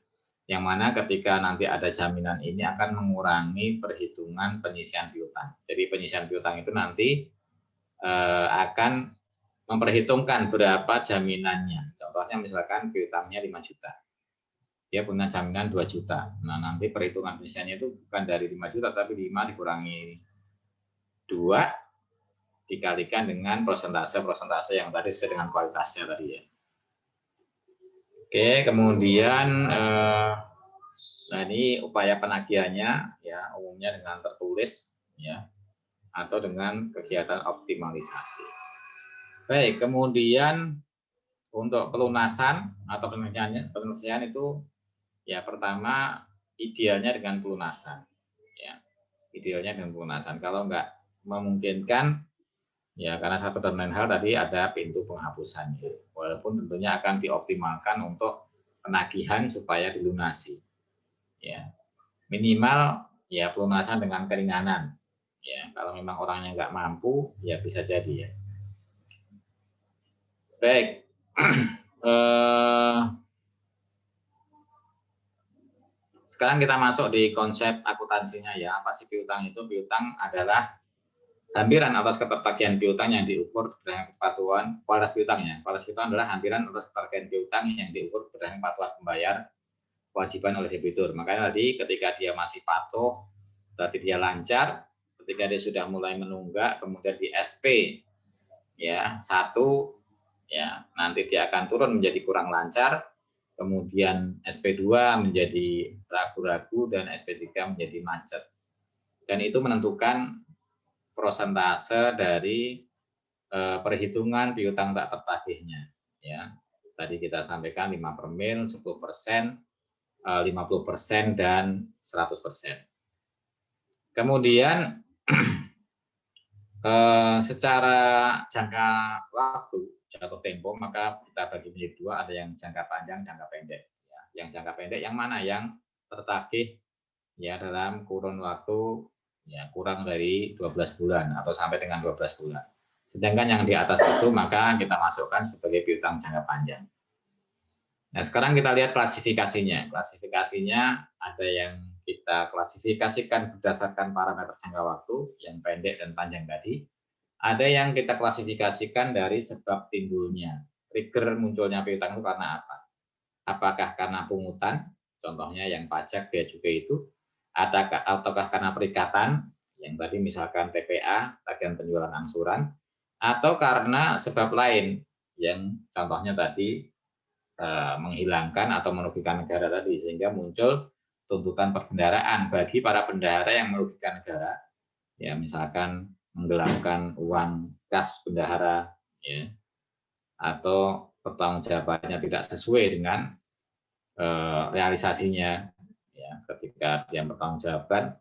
Yang mana ketika nanti ada jaminan ini akan mengurangi perhitungan penyisihan piutang. Jadi penyisihan piutang itu nanti akan memperhitungkan berapa jaminannya. Contohnya misalkan piutangnya 5 juta. Dia punya jaminan 2 juta. Nah, nanti perhitungan penyisihannya itu bukan dari 5 juta, tapi 5 dikurangi 2 dikalikan dengan persentase yang tadi sesuai dengan kualitasnya tadi ya. Oke, kemudian nah ini upaya penagihannya ya umumnya dengan tertulis ya atau dengan kegiatan optimalisasi. Baik, kemudian untuk pelunasan atau penyelesaian itu ya pertama idealnya dengan pelunasan. Ya, idealnya dengan pelunasan. Kalau enggak memungkinkan ya karena satu dan lain hal tadi ada pintu penghapusannya. Walaupun tentunya akan dioptimalkan untuk penagihan supaya dilunasi. Ya, minimal ya pelunasan dengan keringanan. Ya, kalau memang orangnya nggak mampu, ya bisa jadi ya. Baik, sekarang kita masuk di konsep akuntansinya ya. Apa sih piutang itu? Piutang adalah hampiran atas ketertagihan piutang yang diukur berdasarkan kepatuhan kualitas piutangnya. Kualitas piutang adalah hampiran atas ketertagihan piutang yang diukur berdasarkan kepatuhan pembayar kewajiban oleh debitur. Makanya tadi ketika dia masih patuh, berarti dia lancar. Ketika dia sudah mulai menunggak, kemudian di SP ya 1 ya, nanti dia akan turun menjadi kurang lancar, kemudian SP2 menjadi ragu-ragu dan SP3 menjadi macet. Dan itu menentukan persentase dari perhitungan piutang tak tertagihnya ya. Tadi kita sampaikan 5 per mil, 10%, 50% dan 100%. Kemudian secara jangka waktu, jatuh tempo, maka kita bagi menjadi 2, ada yang jangka panjang, jangka pendek. Ya. Yang jangka pendek yang mana? Yang tertagih ya dalam kurun waktu ya kurang dari 12 bulan atau sampai dengan 12 bulan. Sedangkan yang di atas itu maka kita masukkan sebagai piutang jangka panjang. Nah, sekarang kita lihat klasifikasinya. Klasifikasinya ada yang kita klasifikasikan berdasarkan parameter jangka waktu, yang pendek dan panjang tadi. Ada yang kita klasifikasikan dari sebab timbulnya. Trigger munculnya piutang itu karena apa? Apakah karena pungutan, contohnya yang pajak, bea cukai itu, ataukah karena perikatan, yang tadi misalkan TPA, tagihan penjualan angsuran, atau karena sebab lain, yang contohnya tadi menghilangkan atau merugikan negara tadi, sehingga muncul tuntutan perbendaharaan bagi para bendahara yang merugikan negara, ya misalkan menggelapkan uang kas bendahara, ya, atau pertanggungjawabannya tidak sesuai dengan realisasinya, ya, ketika dia bertanggungjawabkan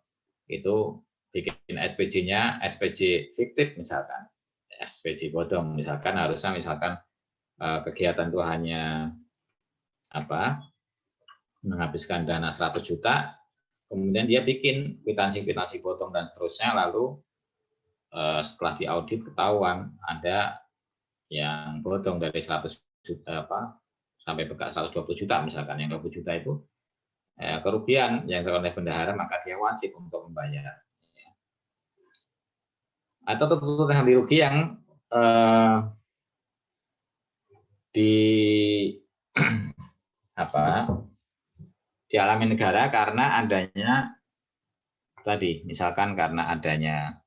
itu bikin SPJ-nya SPJ fiktif misalkan, SPJ bodong misalkan, harusnya misalkan kegiatan itu hanya menghabiskan dana 100 juta, kemudian dia bikin kwitansi potong dan seterusnya, lalu setelah diaudit ketahuan ada yang bodong dari 100 juta sampai 120 juta misalkan, yang 20 juta itu kerugian yang diperoleh bendahara, maka dia wajib untuk membayar. Atau tuntutan ganti rugi yang dialami negara karena adanya tadi, misalkan karena adanya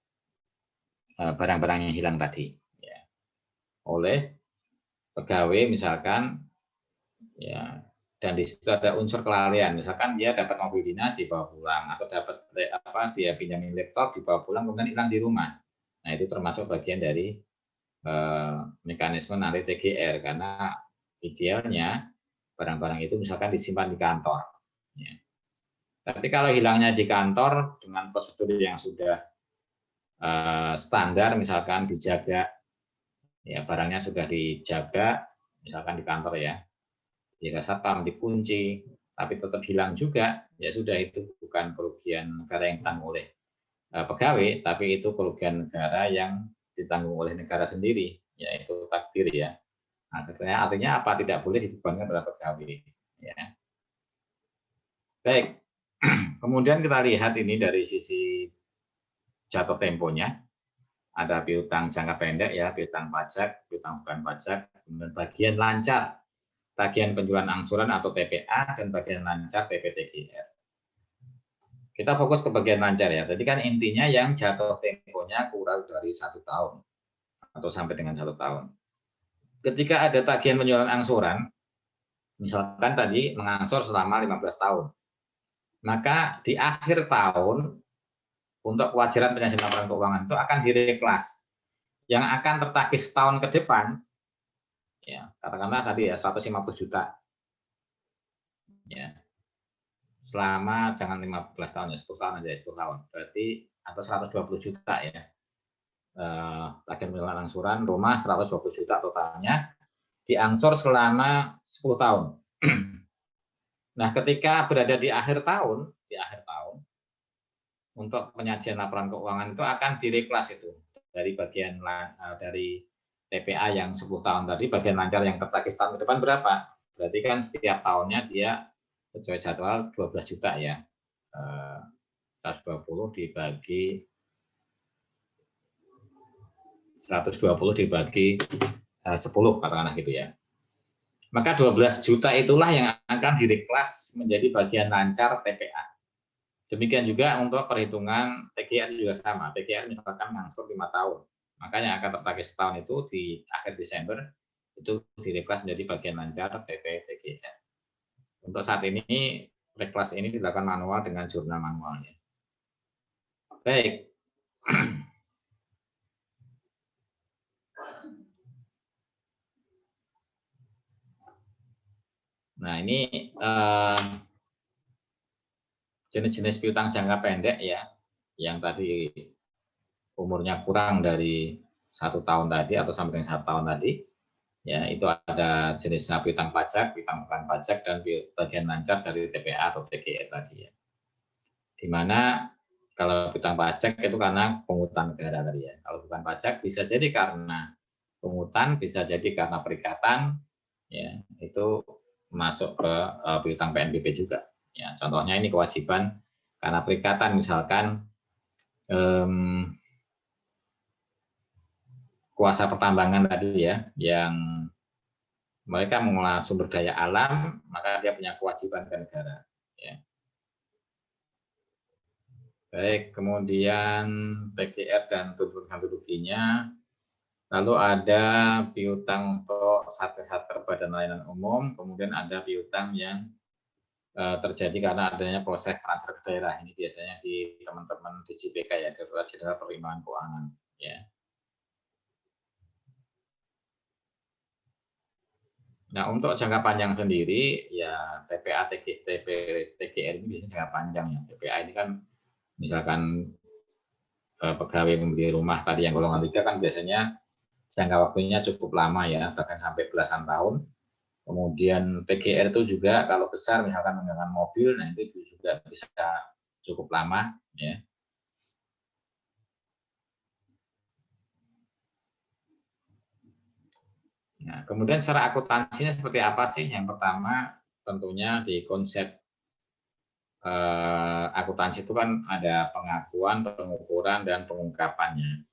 barang-barang yang hilang tadi, ya, oleh pegawai misalkan, ya, dan di situ ada unsur kelalaian, misalkan dia dapat mobil dinas dibawa pulang, atau dapat dia pinjamin laptop dibawa pulang kemudian hilang di rumah. Nah, itu termasuk bagian dari mekanisme nanti TGR, karena idealnya barang-barang itu misalkan disimpan di kantor. Ya. Tapi kalau hilangnya di kantor dengan prosedur yang sudah standar, misalkan dijaga, ya barangnya sudah dijaga, misalkan di kantor ya, jika satpam dikunci, tapi tetap hilang juga, ya sudah, itu bukan kerugian negara yang ditanggung oleh pegawai, tapi itu kerugian negara yang ditanggung oleh negara sendiri, yaitu takdir ya. Artinya apa? Tidak boleh dibebankan pada pegawai. Ya. Baik, kemudian kita lihat ini dari sisi jatuh temponya. Ada piutang jangka pendek ya, piutang pajak, piutang bukan pajak, kemudian bagian lancar, tagihan penjualan angsuran atau TPA, dan bagian lancar TPTGR. Kita fokus ke bagian lancar ya. Tadi kan intinya yang jatuh temponya kurang dari 1 tahun atau sampai dengan 1 tahun. Ketika ada tagihan penjualan angsuran, misalkan tadi mengangsur selama 15 tahun, maka di akhir tahun untuk kewajaran penyajian laporan keuangan itu akan direklas. Yang akan tertagih setahun ke depan, ya katakanlah tadi ya 150 juta, ya selama jangan 15 tahun ya, 10 tahun aja, 10 tahun, berarti atau 120 juta ya. Tagihan penjualan angsuran rumah 120 juta totalnya, diangsur selama 10 tahun. Nah, ketika berada di akhir tahun, untuk penyajian laporan keuangan itu akan direklas itu dari bagian dari TPA yang 10 tahun tadi, bagian lancar yang tertagih tahun ke depan berapa? Berarti kan setiap tahunnya dia sesuai jadwal 12 juta ya. 120 dibagi 10 katakanlah gitu ya. Maka 12 juta itulah yang akan direklas menjadi bagian lancar TPA. Demikian juga untuk perhitungan TGR juga sama. TGR misalkan ngangsur 5 tahun. Makanya akan terpakai setahun itu di akhir Desember itu direklas menjadi bagian lancar TP TGR. Untuk saat ini reklas ini dilakukan manual dengan jurnal manualnya. Baik. Nah, ini jenis-jenis piutang jangka pendek ya, yang tadi umurnya kurang dari 1 tahun tadi atau sampai dengan 1 tahun tadi. Ya, itu ada jenis piutang pajak, piutang bukan pajak, dan bagian lancar dari TPA atau TGR tadi ya. Di mana kalau piutang pajak itu karena pungutan negara tadi ya. Kalau bukan pajak bisa jadi karena pungutan, bisa jadi karena perikatan, ya itu masuk ke piutang PNBP juga. Ya, contohnya ini kewajiban karena perikatan misalkan kuasa pertambangan tadi ya, yang mereka mengelola sumber daya alam, maka dia punya kewajiban ke negara. Ya. Baik, kemudian PGR dan tuntutan ganti. Lalu ada piutang untuk satker badan layanan umum, kemudian ada piutang yang terjadi karena adanya proses transfer ke daerah. Ini biasanya di teman-teman di JPK ya, Direktorat Jenderal Perimbangan Keuangan. Ya. Nah, untuk jangka panjang sendiri, ya TPA, TGR ini biasanya jangka panjang ya. TPA ini kan misalkan pegawai membeli rumah tadi yang golongan 3 kan biasanya jangka waktunya cukup lama ya, bahkan sampai belasan tahun. Kemudian TGR itu juga kalau besar misalkan menggunakan mobil, nah itu juga bisa cukup lama ya. Nah, kemudian secara akuntansinya seperti apa sih? Yang pertama tentunya di konsep akuntansi itu kan ada pengakuan, pengukuran, dan pengungkapannya.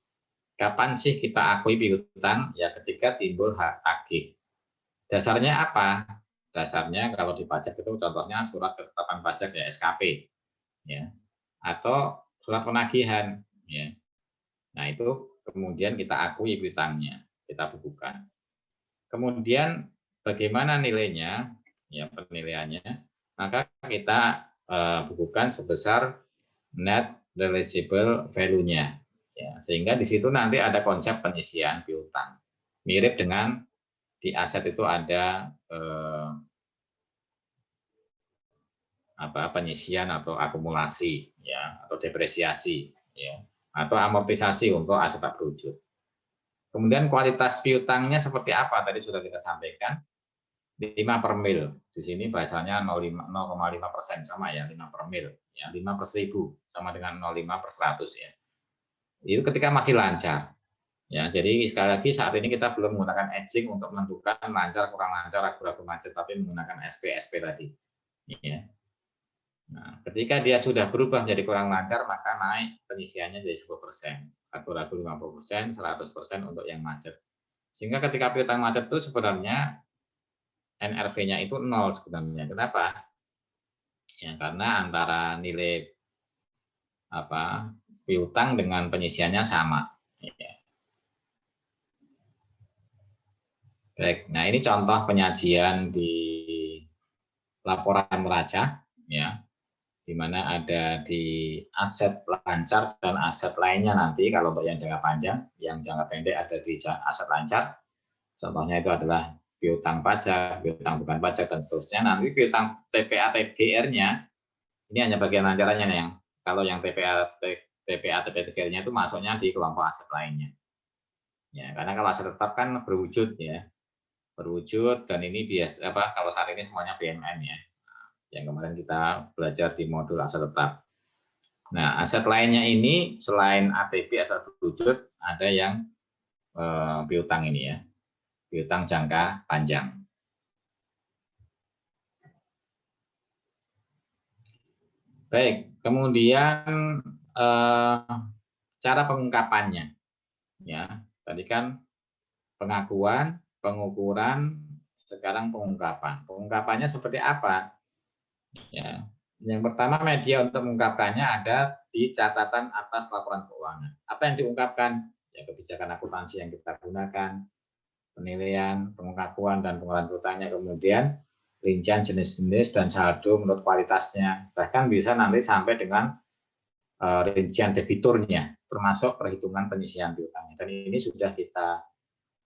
Kapan sih kita akui piutang? Ya ketika timbul hak tagih. Dasarnya apa? Dasarnya kalau di pajak itu contohnya surat ketetapan pajak ya SKP, ya, atau surat penagihan, ya. Nah itu kemudian kita akui piutangnya, kita bukukan. Kemudian bagaimana nilainya, ya penilaiannya, maka kita bukukan sebesar net realizable value-nya, ya, sehingga di situ nanti ada konsep penyisian piutang, mirip dengan di aset itu ada penyisian atau akumulasi, ya, atau depresiasi, ya, atau amortisasi untuk aset tak berwujud. Kemudian kualitas piutangnya seperti apa? Tadi sudah kita sampaikan. 5/mil. Di sini bahasanya 0,5% sama ya, 5/mil. Ya, 5/1000 sama dengan 0,5/100 ya. Itu ketika masih lancar. Ya, jadi sekali lagi saat ini kita belum menggunakan edging untuk menentukan lancar, kurang lancar, ragu-ragu macet, tapi menggunakan SP tadi. Ya. Nah, ketika dia sudah berubah menjadi kurang lancar, maka naik penyisiannya jadi 10%. Ragu-ragu 50%, 100% untuk yang macet. Sehingga ketika piutang macet itu sebenarnya NRV-nya itu 0 sebenarnya. Kenapa? Ya, karena antara nilai piutang dengan penyisiannya sama. Ya. Baik, nah ini contoh penyajian di laporan neraca, ya, di mana ada di aset lancar dan aset lainnya nanti kalau untuk yang jangka panjang, yang jangka pendek ada di aset lancar. Contohnya itu adalah piutang pajak, piutang bukan pajak, dan seterusnya. Nanti piutang TPA TGR-nya ini hanya bagian lancarannya yang kalau yang TPA TGR-nya itu masuknya di kelompok aset lainnya. Ya, karena kalau aset tetap kan berwujud ya, berwujud, dan ini biasa kalau saat ini semuanya BMN ya. Yang kemarin kita belajar di modul aset tetap. Nah, aset lainnya ini selain ATP aset berwujud ada yang piutang ini ya, piutang jangka panjang. Baik, kemudian cara pengungkapannya, ya tadi kan pengakuan, pengukuran, sekarang pengungkapan. Pengungkapannya seperti apa? Ya, Yang pertama, media untuk mengungkapkannya ada di catatan atas laporan keuangan. Apa yang diungkapkan? Ya, kebijakan akuntansi yang kita gunakan, penilaian, pengakuan, dan pengelolaan utangnya, kemudian rincian jenis-jenis dan saldo menurut kualitasnya. Bahkan bisa nanti sampai dengan rincian debiturnya, termasuk perhitungan penyisihan piutangnya. Dan ini sudah kita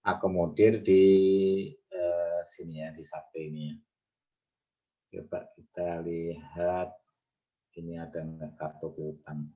akomodir di sini ya, di Sabtu ini. Coba kita lihat, ini ada kartu piutang.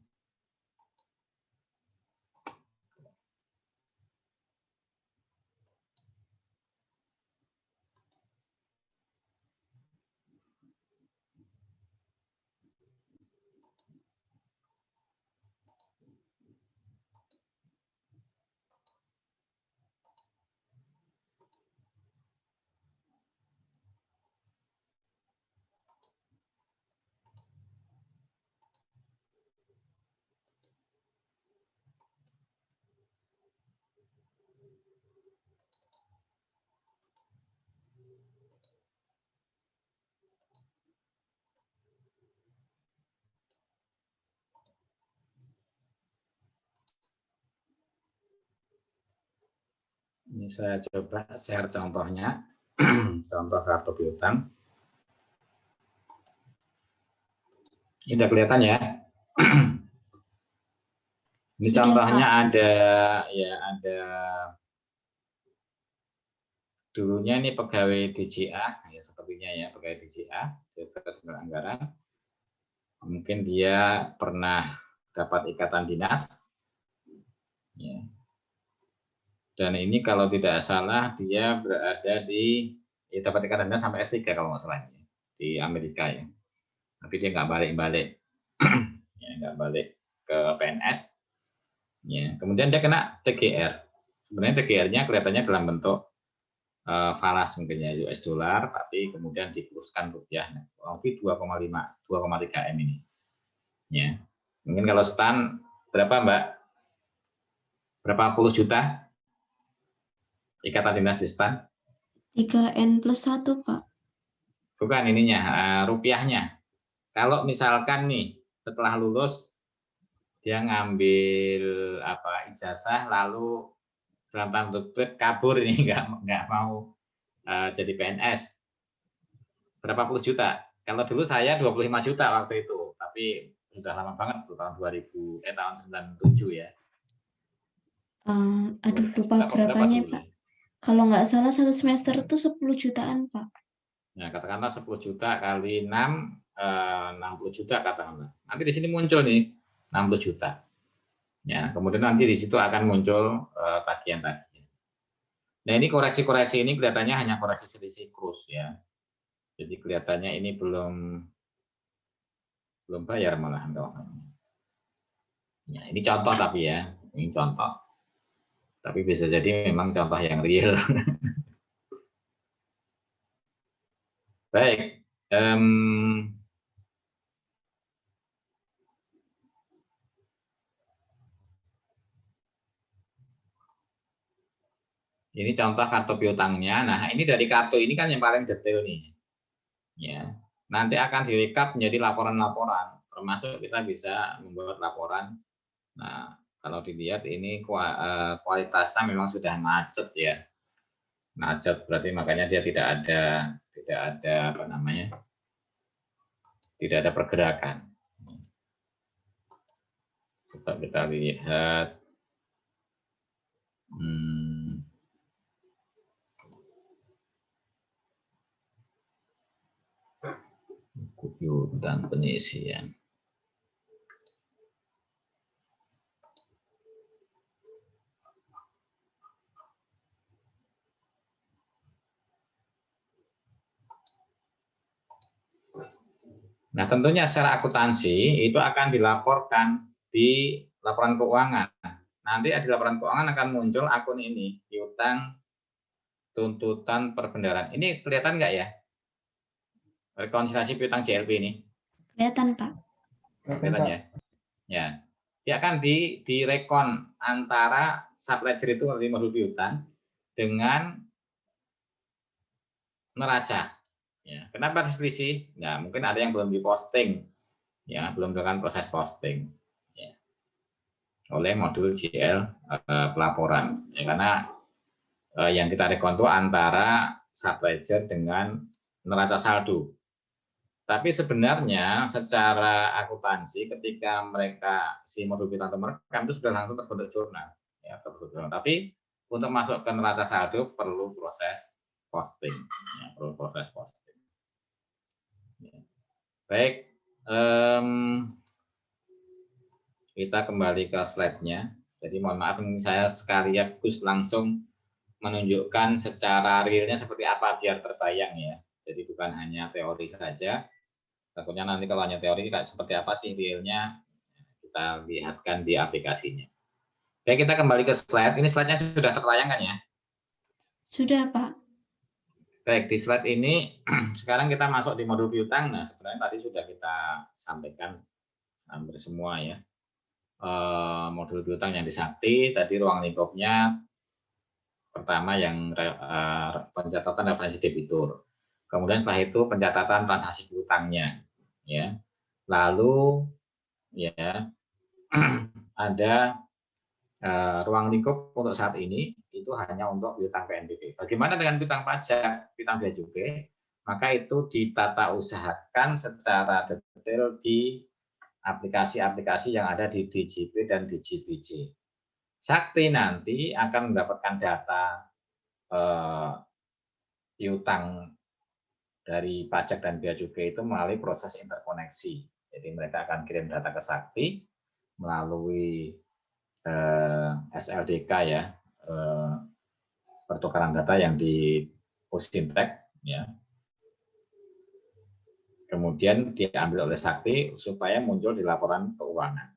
Ini saya coba share contohnya, contoh kartu piutang. Ini udah kelihatan ya. Ini Sudah, contohnya Pak. ada dulunya ini pegawai DJA, ya sepertinya ya, pegawai DJA, Direktorat Jenderal Anggaran. Mungkin dia pernah dapat ikatan dinas, ya. Dan ini kalau tidak salah dia berada di, ya dapat ikatan dinas sampai S3 kalau nggak salah, di Amerika ya. Tapi dia nggak balik-balik, ya nggak balik ke PNS. Ya. Kemudian dia kena TGR. Sebenarnya TGR-nya kelihatannya dalam bentuk falas mungkin ya, US dollar, tapi kemudian dikurskan rupiah, lebih 2,5, 2,3 M ini. Ya. Mungkin kalau stan berapa Mbak? Berapa puluh juta ikatan dinas di stan? 3N+1, Pak. Bukan ininya, rupiahnya. Kalau misalkan nih setelah lulus dia ngambil ijazah lalu dalam tanda kutip kabur ini nggak mau jadi PNS, berapa puluh juta? Kalau dulu saya 25 juta waktu itu, tapi sudah lama banget tuh, tahun 2000 tahun 97 ya. Aduh, lupa berapanya, Pak. Kalau nggak salah satu semester itu 10 jutaan, Pak. Nah, katakanlah 10 juta kali 6, 60 juta katakanlah. Nanti di sini muncul nih 60 juta. Ya, kemudian nanti di situ akan muncul tagihan-tagihan. Nah, ini koreksi-koreksi ini kelihatannya hanya koreksi selisih kurs ya. Jadi kelihatannya ini belum bayar malahan kawan-kawan. Ya, ini contoh tapi ya, ini contoh. Tapi bisa jadi memang contoh yang real. Baik. Ini contoh kartu piutangnya. Nah, ini dari kartu ini kan yang paling detail nih. Ya. Nanti akan direkap menjadi laporan-laporan. Termasuk kita bisa membuat laporan. Nah, kalau dilihat ini kualitasnya memang sudah macet ya. Macet berarti makanya dia tidak ada tidak ada pergerakan. Coba kita lihat. Piutang penyisian. Nah, tentunya secara akuntansi itu akan dilaporkan di laporan keuangan. Nanti di laporan keuangan akan muncul akun ini, piutang tuntutan perbendaharaan. Ini kelihatan nggak ya? Rekonsiliasi piutang JLP ini. Kelihatan, Pak. Kelihatan ya? Ya. Dia akan direkon antara subledger itu modul piutang dengan neraca. Ya, kenapa diselisih? Nah, mungkin ada yang belum diposting, ya, belum melakukan proses posting, ya, oleh modul GL pelaporan. Ya, karena yang kita rekon itu antara subledger dengan neraca saldo. Tapi sebenarnya secara akuntansi ketika mereka si modul piutang itu merekam itu sudah langsung terbentuk jurnal, ya, terbentuk jurnal. Tapi untuk masuk ke neraca saldo perlu proses posting, ya, perlu proses posting. Ya. Baik, kita kembali ke slide-nya. Jadi mohon maaf ini saya sekaligus langsung menunjukkan secara realnya seperti apa biar terbayang ya. Jadi bukan hanya teori saja. Takutnya nanti kalau hanya teori tidak seperti apa sih realnya, kita lihatkan di aplikasinya. Oke, kita kembali ke slide. Ini slide-nya sudah tertayangkan ya? Sudah, Pak. Baik, di slide ini sekarang kita masuk di modul piutang. Nah, sebenarnya tadi sudah kita sampaikan hampir semua ya. Modul piutang yang disakti, tadi ruang lingkupnya pertama yang pencatatan referensi debitur. Kemudian setelah itu pencatatan transaksi piutangnya, ya. Lalu ya ada ruang lingkup untuk saat ini itu hanya untuk piutang PNBP. Bagaimana dengan piutang pajak, piutang bea cukai? Maka itu ditata usahakan secara detail di aplikasi-aplikasi yang ada di DJP dan DJBJ. Sakti nanti akan mendapatkan data piutang dari pajak dan bea cukai itu melalui proses interkoneksi. Jadi mereka akan kirim data ke Sakti melalui SLDK ya, pertukaran data yang di Pusintek ya. Kemudian diambil oleh Sakti supaya muncul di laporan keuangan.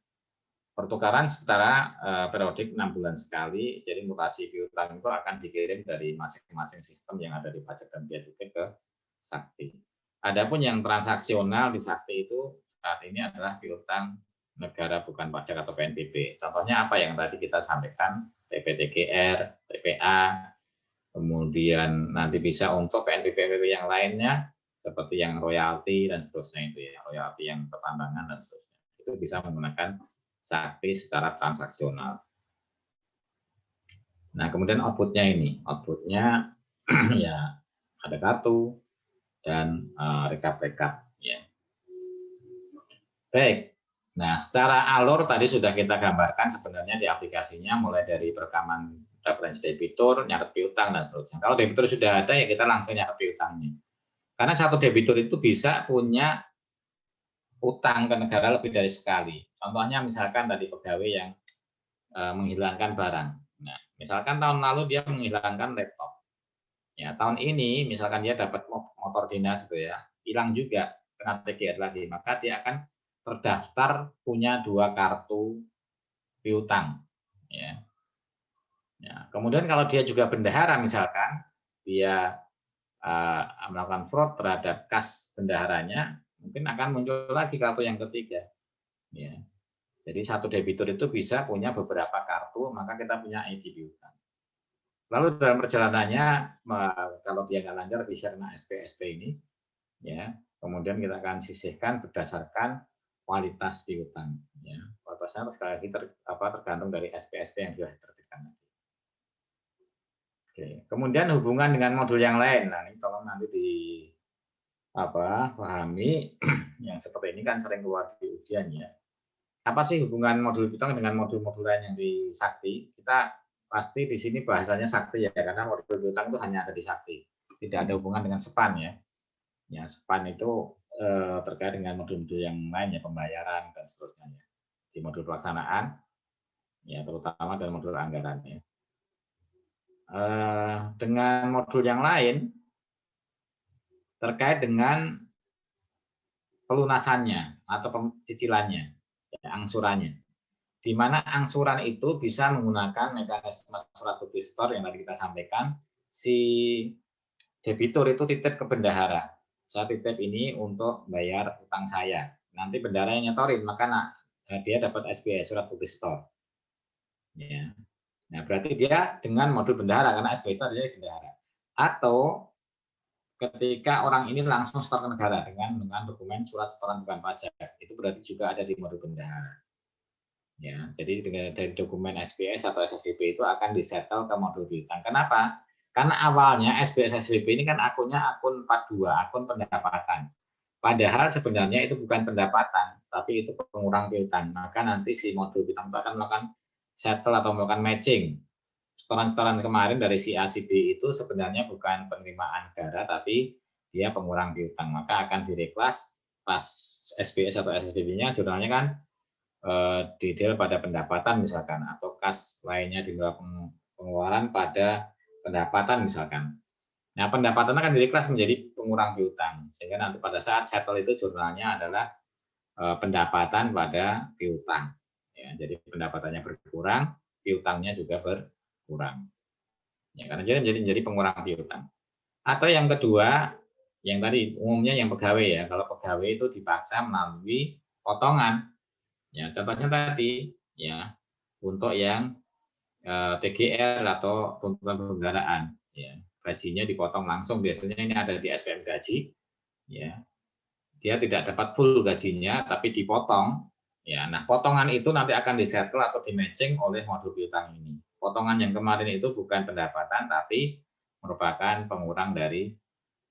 Pertukaran secara periodik 6 bulan sekali, jadi mutasi piutang itu akan dikirim dari masing-masing sistem yang ada di pajak dan bea cukai ke Sakti. Adapun yang transaksional di Sakti itu saat ini adalah piutang negara bukan pajak atau PNBP. Contohnya apa yang tadi kita sampaikan, TPTGR, TPA, kemudian nanti bisa untuk PNBP yang lainnya seperti yang royalti dan seterusnya itu ya, royalti yang pertambangan dan seterusnya. Itu bisa menggunakan Sakti secara transaksional. Nah, kemudian outputnya ini, outputnya ya ada kartu dan rekap-rekap ya. Baik. Nah, secara alur tadi sudah kita gambarkan sebenarnya di aplikasinya mulai dari perekaman referensi debitur, nyatet piutang dan seterusnya. Kalau debitur sudah ada ya kita langsung nyatet piutangnya. Karena satu debitur itu bisa punya utang ke negara lebih dari sekali. Contohnya misalkan tadi pegawai yang menghilangkan barang. Nah, misalkan tahun lalu dia menghilangkan laptop. Ya, tahun ini misalkan dia dapat motor dinas gitu ya, hilang juga kena TGR lagi, maka dia akan terdaftar punya 2 kartu piutang. Ya. Ya. Kemudian kalau dia juga bendahara misalkan, dia melakukan fraud terhadap kas bendaharanya, mungkin akan muncul lagi kartu yang ketiga. Ya. Jadi satu debitur itu bisa punya beberapa kartu, maka kita punya ID piutang. Lalu dalam perjalanannya, kalau dia nggak lancar bisa kena SP ini, ya. Kemudian kita akan sisihkan berdasarkan kualitas piutang. Ya. Kualitasnya sekali lagi tergantung dari SP yang sudah diterbitkan. Oke. Kemudian hubungan dengan modul yang lain. Nah, ini tolong nanti pahami yang seperti ini kan sering keluar di ujian ya. Apa sih hubungan modul piutang dengan modul-modul lain yang di Sakti? Kita pasti di sini bahasanya Sakti ya, karena modul piutang itu hanya ada di Sakti. Tidak ada hubungan dengan SPAN ya. Ya, SPAN itu terkait dengan modul-modul yang lain ya, pembayaran dan seterusnya. Di modul pelaksanaan, ya terutama dalam modul anggaran ya. Dengan modul yang lain terkait dengan pelunasannya atau cicilannya, ya, angsurannya. Di mana angsuran itu bisa menggunakan mekanisme surat bukti store yang tadi kita sampaikan, si debitur itu titip ke bendahara. Saya titip ini untuk bayar utang saya. Nanti bendahara yang nyetorin, maka dia dapat SBI, surat bukti store. Ya. Nah, berarti dia dengan modul bendahara, karena SBI itu adalah bendahara. Atau ketika orang ini langsung setor ke negara dengan dokumen surat setoran bukan pajak, itu berarti juga ada di modul bendahara. Ya, jadi dari dokumen SPS atau SSBP itu akan disetel ke modul piutang. Kenapa? Karena awalnya SPS SSBP ini kan akunnya akun 42, akun pendapatan. Padahal sebenarnya itu bukan pendapatan, tapi itu pengurang piutang. Maka nanti si modul piutang itu akan melakukan settle atau melakukan matching. Setoran-setoran kemarin dari si A si B itu sebenarnya bukan penerimaan negara, tapi dia pengurang piutang. Maka akan direklas pas SBS atau SSBP-nya jurnalnya kan detail pada pendapatan misalkan, atau kas lainnya di luar pengeluaran pada pendapatan misalkan. Nah, pendapatan akan direklas menjadi pengurang piutang, sehingga nanti pada saat settle itu jurnalnya adalah pendapatan pada piutang. Ya, jadi pendapatannya berkurang, piutangnya juga berkurang. Ya, karena jadi pengurang piutang. Atau yang kedua, yang tadi umumnya yang pegawai ya, kalau pegawai itu dipaksa melalui potongan. Ya, contohnya tadi ya untuk yang TGR atau tuntutan pemeliharaan, ya gajinya dipotong langsung. Biasanya ini ada di SPM gaji, ya dia tidak dapat full gajinya tapi dipotong. Ya, nah potongan itu nanti akan disetel atau di matching oleh modul piutang ini. Potongan yang kemarin itu bukan pendapatan tapi merupakan pengurang dari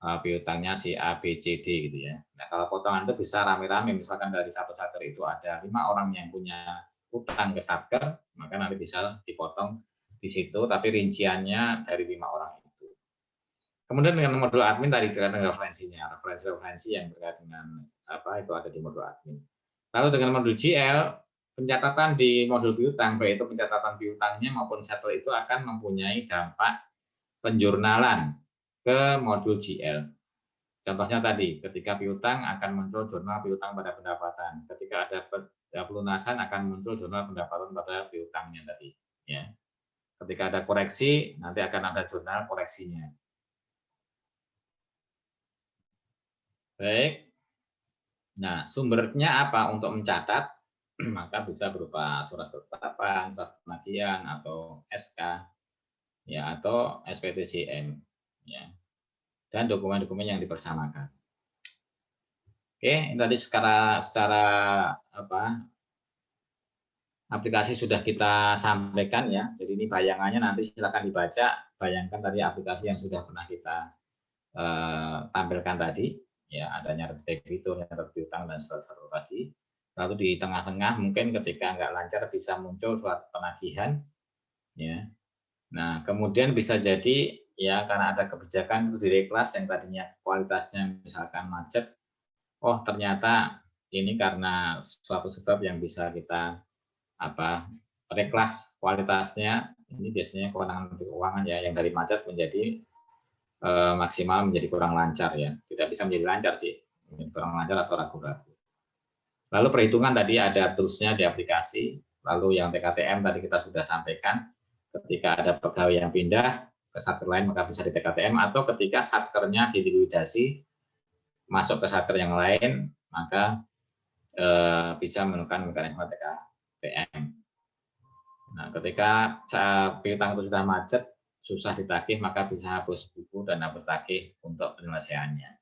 piutangnya si A, B, C, D gitu ya. Nah, kalau potongan itu bisa rame-rame, misalkan dari satu satker itu ada 5 orang yang punya utang ke satker, maka nanti bisa dipotong di situ, tapi rinciannya dari 5 orang itu. Kemudian dengan modul admin tadi terkait dengan referensi yang terkait dengan apa itu ada di modul admin. Lalu dengan modul GL, pencatatan di modul piutang, baik itu pencatatan piutangnya maupun settle itu akan mempunyai dampak penjurnalan ke modul GL. Contohnya tadi, ketika piutang akan muncul jurnal piutang pada pendapatan. Ketika ada pelunasan akan muncul jurnal pendapatan pada piutangnya tadi. Ya. Ketika ada koreksi, nanti akan ada jurnal koreksinya. Baik. Nah, sumbernya apa untuk mencatat? Maka bisa berupa surat ketetapan, surat penagihan, atau SK, ya, atau SPTJM. Ya. Dan dokumen-dokumen yang dipersamakan. Oke, ini tadi secara apa aplikasi sudah kita sampaikan ya. Jadi ini bayangannya nanti silakan dibaca. Bayangkan tadi aplikasi yang sudah pernah kita tampilkan tadi, ya adanya debitur, piutang dan seterusnya tadi. Lalu di tengah-tengah mungkin ketika nggak lancar bisa muncul surat penagihan, ya. Nah, kemudian bisa jadi ya karena ada kebijakan itu di kelas yang tadinya kualitasnya misalkan macet, oh ternyata ini karena suatu sebab yang bisa kita reklas kualitasnya. Ini biasanya kewenangan Menteri Keuangan ya, yang dari macet menjadi maksimal menjadi kurang lancar ya, tidak bisa menjadi lancar sih, kurang lancar atau ragu-ragu. Lalu perhitungan tadi ada toolsnya di aplikasi. Lalu yang TKTM tadi kita sudah sampaikan, ketika ada pegawai yang pindah ke satker lain maka bisa di TKTM, atau ketika satkernya dilikuidasi masuk ke satker yang lain maka bisa menggunakan mekanisme TKTM. Nah, ketika piutang itu sudah macet, susah ditagih, maka bisa hapus buku dan hapus tagih untuk penyelesaiannya.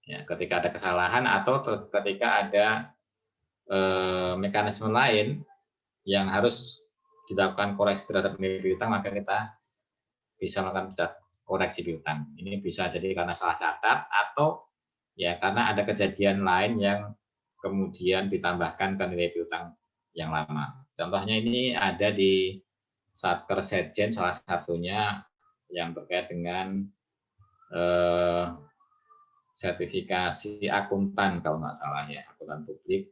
Ya, ketika ada kesalahan atau ketika ada mekanisme lain yang harus dilakukan koreksi terhadap nilai piutang, maka kita bisa melakukan koreksi piutang. Ini bisa jadi karena salah catat atau ya karena ada kejadian lain yang kemudian ditambahkan ke nilai piutang yang lama. Contohnya ini ada di Satker Setjen salah satunya yang terkait dengan sertifikasi akuntan kalau nggak salah ya, akuntan publik.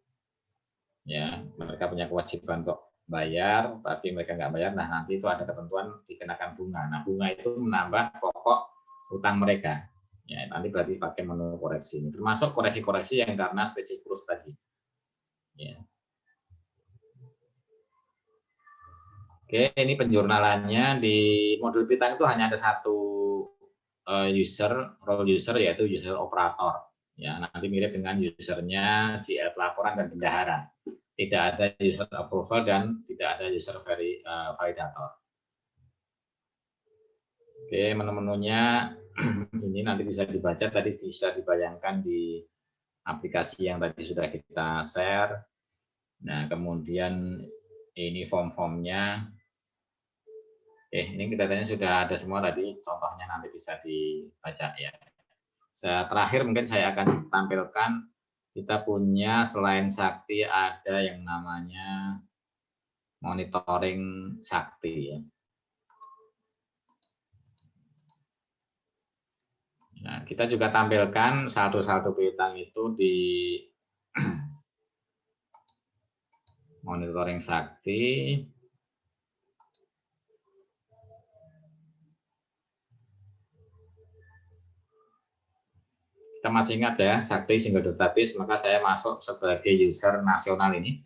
Ya, mereka punya kewajiban untuk bayar, tapi mereka nggak bayar. Nah, nanti itu ada ketentuan dikenakan bunga. Nah, bunga itu menambah pokok utang mereka. Ya, nanti berarti pakai menu koreksi. Termasuk koreksi-koreksi yang karena spesifikus tadi. Ya. Oke, ini penjurnalannya di modul piutang itu hanya ada satu role user yaitu user operator. Ya, nanti mirip dengan usernya GL pelaporan dan bendahara. Tidak ada user approval dan tidak ada user validator. Oke, menu-menunya ini nanti bisa dibaca, tadi bisa dibayangkan di aplikasi yang tadi sudah kita share. Nah, kemudian ini form-formnya. Ini kelihatannya sudah ada semua tadi, contohnya nanti bisa dibaca ya. Terakhir mungkin saya akan tampilkan, kita punya selain Sakti ada yang namanya monitoring Sakti ya. Nah, kita juga tampilkan saldo-saldo piutang itu di monitoring Sakti. Kita masih ingat ya, Sakti Single Database, maka saya masuk sebagai user nasional ini.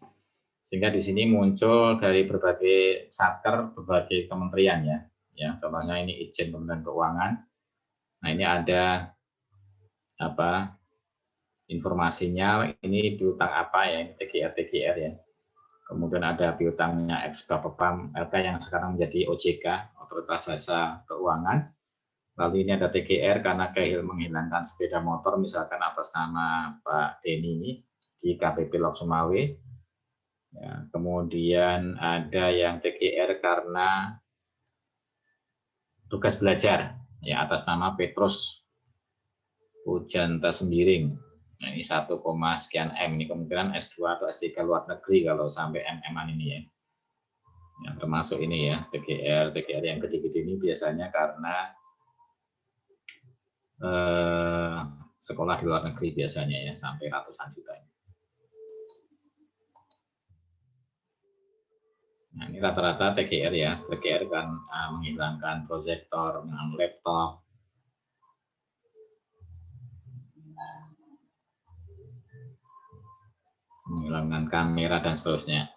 Sehingga di sini muncul dari berbagai satker, berbagai kementerian ya. Ya, contohnya ini Itjen Kementerian Keuangan. Nah, ini ada apa? Informasinya, ini piutang apa ya, ini TGR ya. Kemudian ada piutangnya ex-Bapepam LK yang sekarang menjadi OJK, Otoritas Jasa Keuangan. Lalu ini ada TGR karena menghilangkan sepeda motor misalkan atas nama Pak Denny ini di KPP Lok Sumawe. Ya, kemudian ada yang TGR karena tugas belajar ya atas nama Petrus Pujanta Sembiring. Nah, ini 1, sekian M, ini kemungkinan S2 atau S3 luar negeri kalau sampai MM-an ini ya. Yang termasuk ini ya, TGR yang gede-gede ini biasanya karena sekolah di luar negeri biasanya ya, sampai ratusan juta. Nah, ini rata-rata TGR ya. TGR kan menghilangkan proyektor, menghilangkan laptop, menghilangkan kamera dan seterusnya.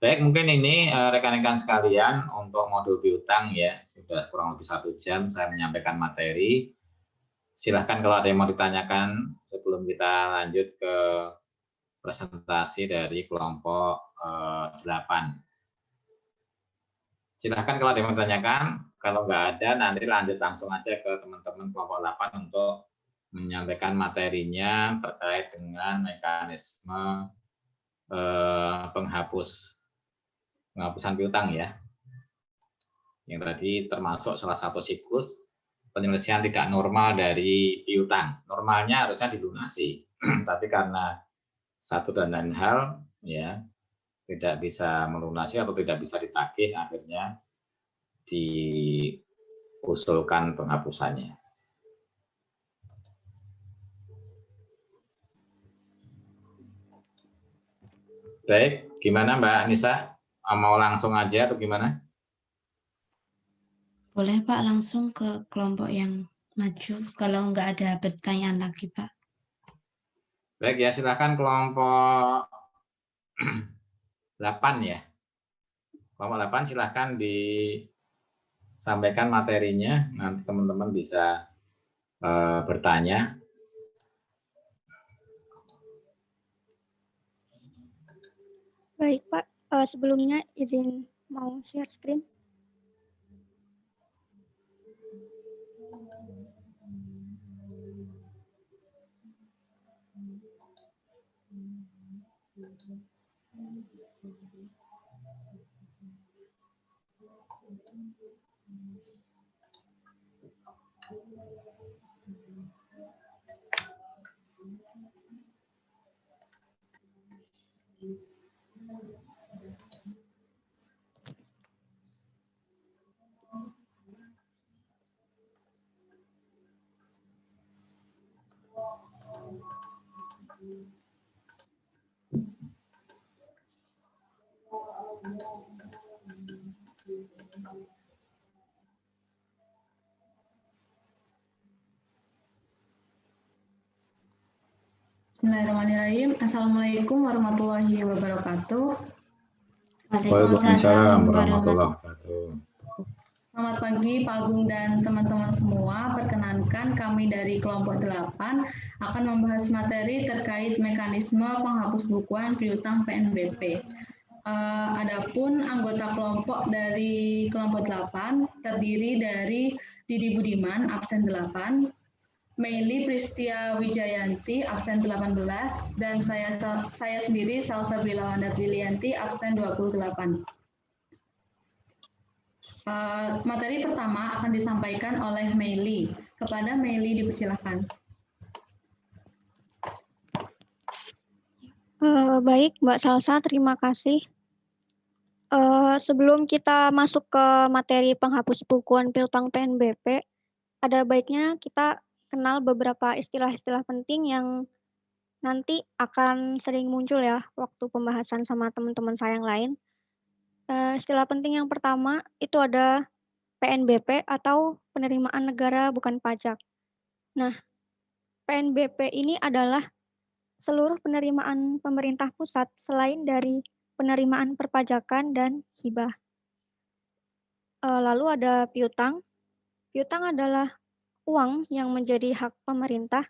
Baik, mungkin ini rekan-rekan sekalian untuk modul piutang ya, sudah kurang lebih 1 jam saya menyampaikan materi. Silahkan kalau ada yang mau ditanyakan sebelum kita lanjut ke presentasi dari kelompok 8. Silahkan kalau ada yang mau ditanyakan, kalau nggak ada nanti lanjut langsung aja ke teman-teman kelompok 8 untuk menyampaikan materinya terkait dengan mekanisme penghapusan piutang ya. Yang tadi termasuk salah satu siklus penyelesaian tidak normal dari piutang. Normalnya harusnya dilunasi, tapi karena satu dan lain hal ya tidak bisa melunasi atau tidak bisa ditagih, akhirnya diusulkan penghapusannya. Baik, gimana Mbak Anissa? Mau langsung aja atau gimana? Boleh Pak, langsung ke kelompok yang maju kalau nggak ada pertanyaan lagi Pak. Baik ya, silakan kelompok 8 ya. Kelompok 8 silakan disampaikan materinya, nanti teman-teman bisa bertanya. Baik Pak, sebelumnya izin mau share screen. Bismillahirrahmanirrahim. Assalamualaikum warahmatullahi wabarakatuh. Waalaikumsalam warahmatullahi wabarakatuh. Selamat pagi Pak Agung dan teman-teman semua. Perkenankan kami dari kelompok 8 akan membahas materi terkait mekanisme penghapus bukuan piutang PNBP. Adapun anggota kelompok dari kelompok 8 terdiri dari Didi Budiman, absen 8, Meili Pristia Wijayanti, absen 18, dan saya sendiri, Salsabila Wanda Brilianti, absen 28. Materi pertama akan disampaikan oleh Meili. Kepada Meili dipersilakan. Baik, Mbak Salsa, terima kasih. Sebelum kita masuk ke materi penghapus bukuan piutang PNBP, ada baiknya kita kenal beberapa istilah-istilah penting yang nanti akan sering muncul ya waktu pembahasan sama teman-teman saya yang lain. Istilah penting yang pertama itu ada PNBP atau penerimaan negara bukan pajak. Nah, PNBP ini adalah seluruh penerimaan pemerintah pusat selain dari penerimaan perpajakan dan hibah. Lalu ada piutang. Piutang adalah uang yang menjadi hak pemerintah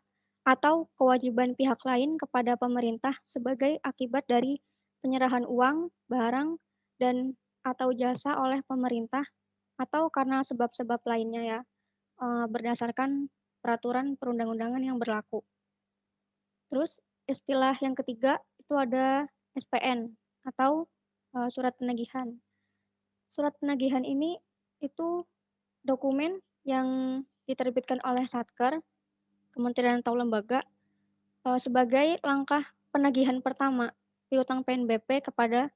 atau kewajiban pihak lain kepada pemerintah sebagai akibat dari penyerahan uang, barang, dan atau jasa oleh pemerintah atau karena sebab-sebab lainnya ya, berdasarkan peraturan perundang-undangan yang berlaku. Terus istilah yang ketiga itu ada SPN atau surat penagihan. Surat penagihan ini itu dokumen yang diterbitkan oleh Satker, kementerian atau lembaga, sebagai langkah penagihan pertama piutang PNBP kepada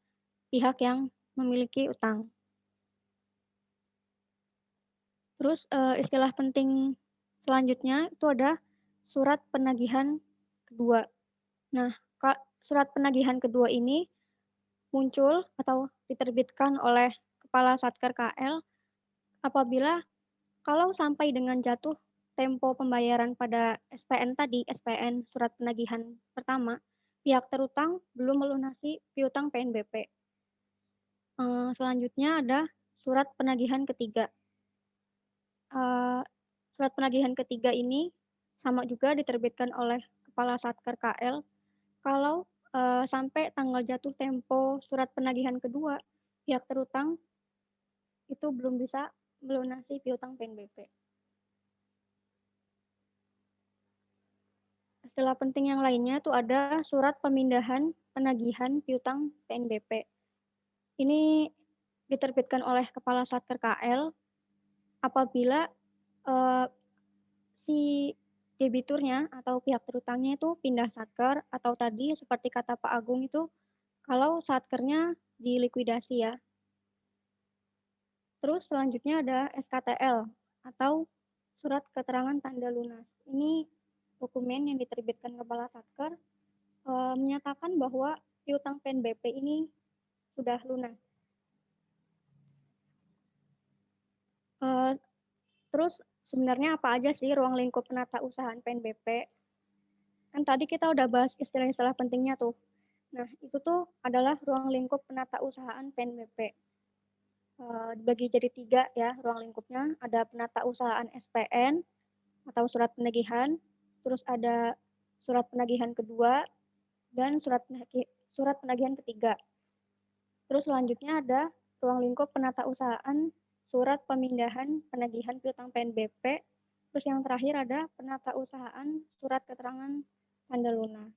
pihak yang memiliki utang. Terus istilah penting selanjutnya itu ada surat penagihan kedua. Nah, surat penagihan kedua ini muncul atau diterbitkan oleh Kepala Satker KL apabila kalau sampai dengan jatuh tempo pembayaran pada SPN tadi, SPN surat penagihan pertama, pihak terutang belum melunasi piutang PNBP. Selanjutnya ada surat penagihan ketiga. Surat penagihan ketiga ini sama juga diterbitkan oleh Kepala Satker KL kalau sampai tanggal jatuh tempo surat penagihan kedua, pihak terutang itu belum bisa melunasi piutang PNBP. Istilah penting yang lainnya itu ada surat pemindahan penagihan piutang PNBP. Ini diterbitkan oleh Kepala Satker KL apabila si debiturnya atau pihak terutangnya itu pindah satker atau tadi seperti kata Pak Agung itu kalau satkernya dilikuidasi ya. Terus selanjutnya ada SKTL atau surat keterangan tanda lunas. Ini dokumen yang diterbitkan Kepala Satker menyatakan bahwa piutang PNBP ini sudah lunas. Terus sebenarnya apa aja sih ruang lingkup penata usahaan PNBP? Kan tadi kita udah bahas istilah-istilah pentingnya tuh. Nah, itu tuh adalah ruang lingkup penata usahaan PNBP. Dibagi jadi 3 ya ruang lingkupnya. Ada penata usahaan SPN atau surat penagihan, terus ada surat penagihan kedua, dan surat penagihan ketiga. Terus selanjutnya ada ruang lingkup penata usahaan surat pemindahan penagihan piutang PNBP. Terus yang terakhir ada penata usahaan surat keterangan tanda lunas.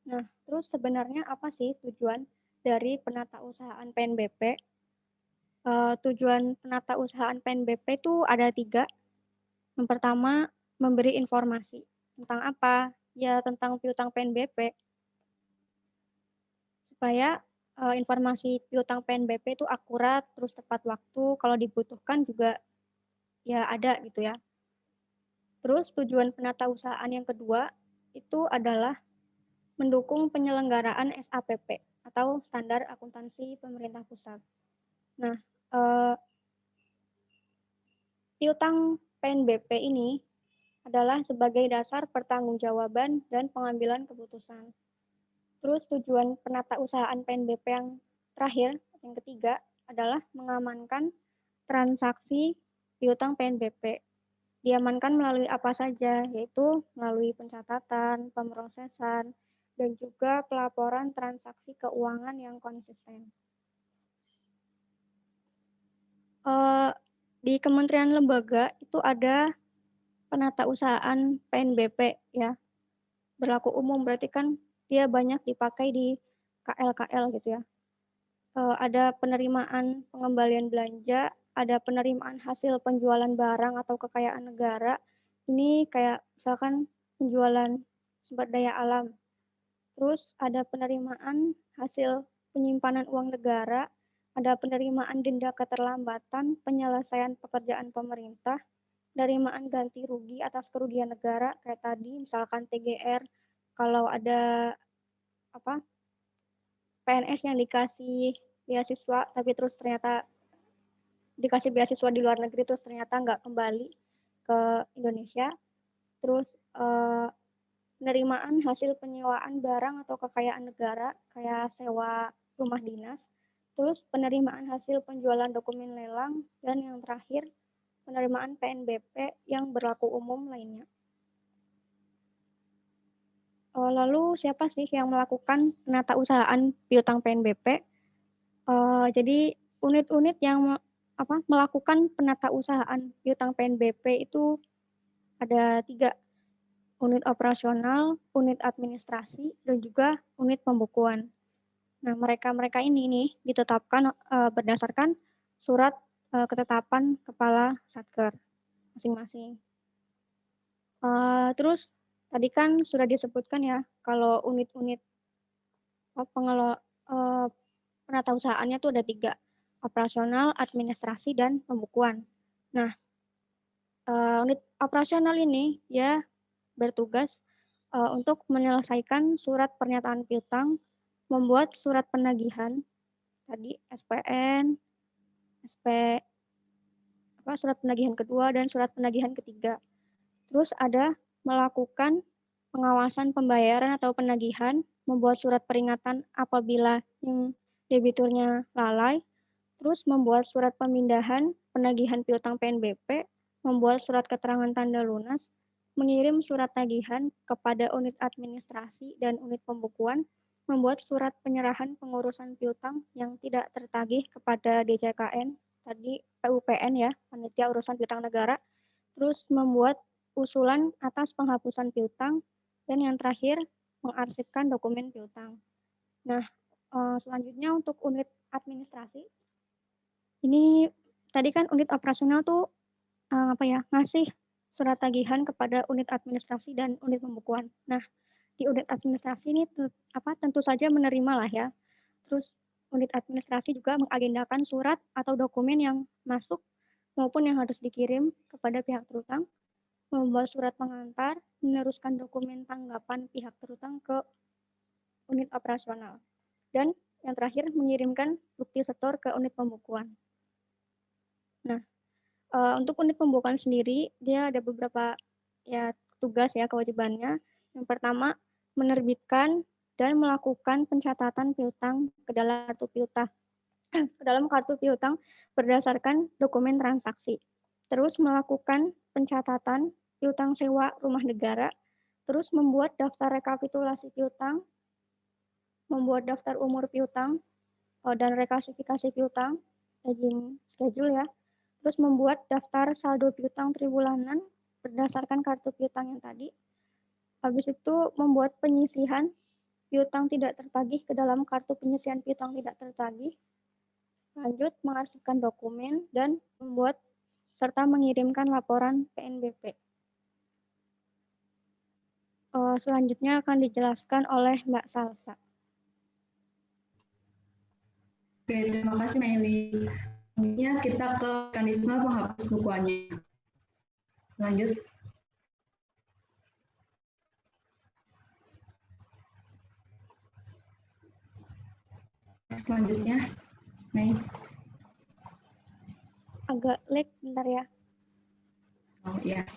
Nah, terus sebenarnya apa sih tujuan dari penata usahaan PNBP? Tujuan penata usahaan PNBP itu ada 3. Yang pertama, memberi informasi. Tentang apa? Ya, tentang piutang PNBP. Supaya informasi piutang PNBP itu akurat, terus tepat waktu, kalau dibutuhkan juga ya ada gitu ya. Terus tujuan penata usahaan yang kedua itu adalah mendukung penyelenggaraan SAPP atau Standar Akuntansi Pemerintah Pusat. Nah, piutang PNBP ini adalah sebagai dasar pertanggungjawaban dan pengambilan keputusan. Terus tujuan penata usahaan PNBP yang terakhir, yang ketiga, adalah mengamankan transaksi piutang PNBP. Diamankan melalui apa saja, yaitu melalui pencatatan, pemrosesan, dan juga pelaporan transaksi keuangan yang konsisten. Di kementerian lembaga itu ada penatausahaan PNBP ya, berlaku umum, berarti kan dia banyak dipakai di KL-KL gitu ya. Ada penerimaan pengembalian belanja, ada penerimaan hasil penjualan barang atau kekayaan negara. Ini kayak misalkan penjualan sumber daya alam. Terus ada penerimaan hasil penyimpanan uang negara, ada penerimaan denda keterlambatan penyelesaian pekerjaan pemerintah, penerimaan ganti rugi atas kerugian negara kayak tadi misalkan TGR, kalau ada PNS yang dikasih beasiswa tapi terus ternyata dikasih beasiswa di luar negeri terus ternyata nggak kembali ke Indonesia. Terus penerimaan hasil penyewaan barang atau kekayaan negara kayak sewa rumah dinas. Terus penerimaan hasil penjualan dokumen lelang, dan yang terakhir penerimaan PNBP yang berlaku umum lainnya. Lalu siapa sih yang melakukan penatausahaan piutang PNBP? Jadi unit-unit yang melakukan penatausahaan piutang PNBP itu ada 3, unit operasional, unit administrasi, dan juga unit pembukuan. Nah, mereka ini nih ditetapkan berdasarkan surat ketetapan kepala Satker masing-masing. Terus tadi kan sudah disebutkan ya, kalau unit-unit penatausahaannya itu ada 3, operasional, administrasi, dan pembukuan. Nah, unit operasional ini ya bertugas untuk menyelesaikan surat pernyataan piutang, membuat surat penagihan, tadi SPN, surat penagihan kedua, dan surat penagihan ketiga. Terus ada melakukan pengawasan pembayaran atau penagihan, membuat surat peringatan apabila yang debiturnya lalai, terus membuat surat pemindahan penagihan piutang PNBP, membuat surat keterangan tanda lunas, mengirim surat tagihan kepada unit administrasi dan unit pembukuan, membuat surat penyerahan pengurusan piutang yang tidak tertagih kepada DJKN, tadi PUPN ya, Panitia Urusan Piutang Negara, terus membuat usulan atas penghapusan piutang, dan yang terakhir mengarsipkan dokumen piutang. Nah, selanjutnya untuk unit administrasi, ini tadi kan unit operasional tuh ngasih surat tagihan kepada unit administrasi dan unit pembukuan. Nah, di unit administrasi ini tentu saja menerima lah ya. Terus unit administrasi juga mengagendakan surat atau dokumen yang masuk maupun yang harus dikirim kepada pihak terutang, membuat surat pengantar, meneruskan dokumen tanggapan pihak terutang ke unit operasional, dan yang terakhir mengirimkan bukti setor ke unit pembukuan. Nah, untuk unit pembukuan sendiri, dia ada beberapa ya tugas ya kewajibannya. Yang pertama, menerbitkan dan melakukan pencatatan piutang ke dalam kartu piutang berdasarkan dokumen transaksi. Terus melakukan pencatatan piutang sewa rumah negara, terus membuat daftar rekapitulasi piutang, membuat daftar umur piutang dan reklasifikasi piutang, aging schedule ya. Terus membuat daftar saldo piutang triwulan berdasarkan kartu piutang yang tadi. Habis itu membuat penyisihan piutang tidak tertagih ke dalam kartu penyisihan piutang tidak tertagih. Lanjut mengarsipkan dokumen dan membuat serta mengirimkan laporan PNBP. Selanjutnya akan dijelaskan oleh Mbak Salsa. Oke, terima kasih Meli. Selanjutnya kita ke mekanisme penghapus bukuannya. Lanjut. Selanjutnya, Mei. Agak lag bentar ya. Oh iya.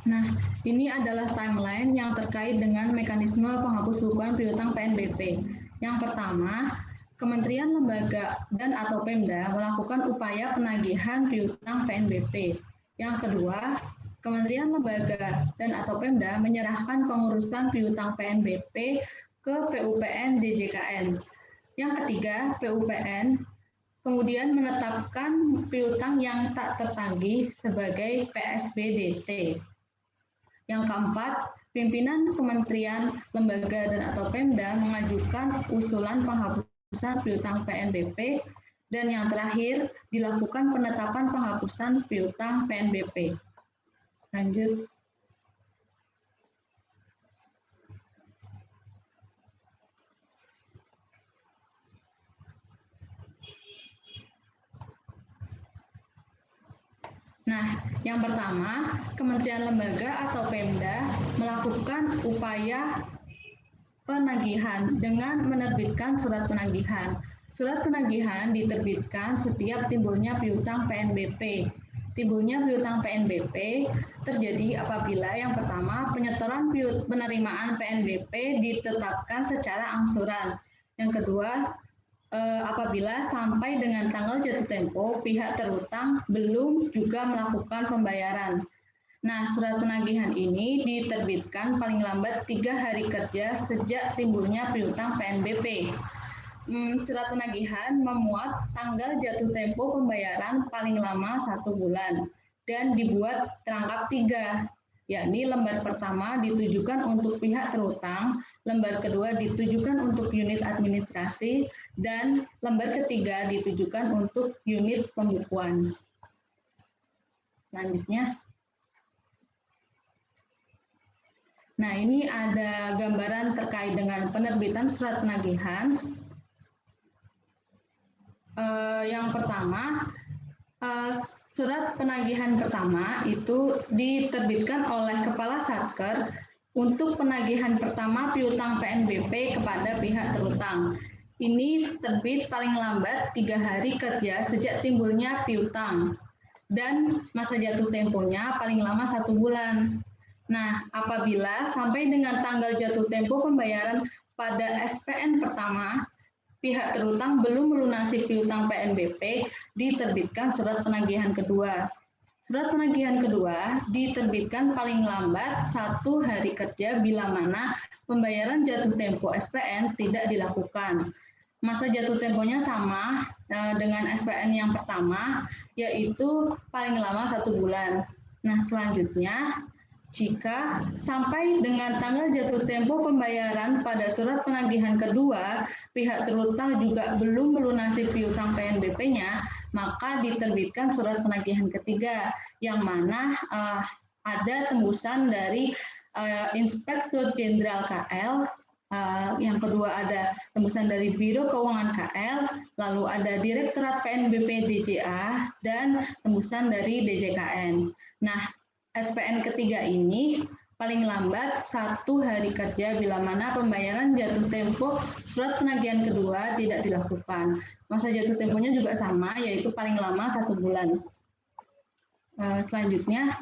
Nah, ini adalah timeline yang terkait dengan mekanisme penghapusbukuan piutang PNBP. Yang pertama, kementerian, lembaga, dan atau Pemda melakukan upaya penagihan piutang PNBP. Yang kedua, kementerian, lembaga, dan atau Pemda menyerahkan pengurusan piutang PNBP ke PUPN DJKN. Yang ketiga, PUPN kemudian menetapkan piutang yang tak tertagih sebagai PSBDT. Yang keempat, pimpinan kementerian, lembaga, dan atau Pemda mengajukan usulan penghapusan piutang PNBP. Dan yang terakhir, dilakukan penetapan penghapusan piutang PNBP. Lanjut. Nah, yang pertama, kementerian, lembaga, atau Pemda melakukan upaya penagihan dengan menerbitkan surat penagihan. Surat penagihan diterbitkan setiap timbulnya piutang PNBP. Timbulnya piutang PNBP terjadi apabila yang pertama, penyetoran penerimaan PNBP ditetapkan secara angsuran. Yang kedua, apabila sampai dengan tanggal jatuh tempo, pihak terutang belum juga melakukan pembayaran. Nah, surat penagihan ini diterbitkan paling lambat 3 hari kerja sejak timbulnya piutang PNBP. Surat penagihan memuat tanggal jatuh tempo pembayaran paling lama 1 bulan dan dibuat terangkap 3. Yakni lembar pertama ditujukan untuk pihak terutang, lembar kedua ditujukan untuk unit administrasi, dan lembar ketiga ditujukan untuk unit pembukuan. Selanjutnya. Nah, ini ada gambaran terkait dengan penerbitan surat penagihan. Yang pertama, surat penagihan pertama itu diterbitkan oleh Kepala Satker untuk penagihan pertama piutang PNBP kepada pihak terutang. Ini terbit paling lambat 3 hari kerja sejak timbulnya piutang dan masa jatuh temponya paling lama 1 bulan. Nah, apabila sampai dengan tanggal jatuh tempo pembayaran pada SPN pertama, pihak terutang belum melunasi piutang PNBP, diterbitkan surat penagihan kedua. Surat penagihan kedua diterbitkan paling lambat 1 hari kerja bila mana pembayaran jatuh tempo SPN tidak dilakukan. Masa jatuh temponya sama dengan SPN yang pertama, yaitu paling lama 1 bulan. Nah, selanjutnya, jika sampai dengan tanggal jatuh tempo pembayaran pada surat penagihan kedua, pihak terutang juga belum melunasi piutang PNBP-nya, maka diterbitkan surat penagihan ketiga, yang mana ada tembusan dari Inspektur Jenderal KL, yang kedua ada tembusan dari Biro Keuangan KL, lalu ada Direktorat PNBP DJA, dan tembusan dari DJKN. Nah, SPN ketiga ini paling lambat 1 hari kerja bila mana pembayaran jatuh tempo surat penagihan kedua tidak dilakukan. Masa jatuh temponya juga sama, yaitu paling lama 1 bulan. Selanjutnya,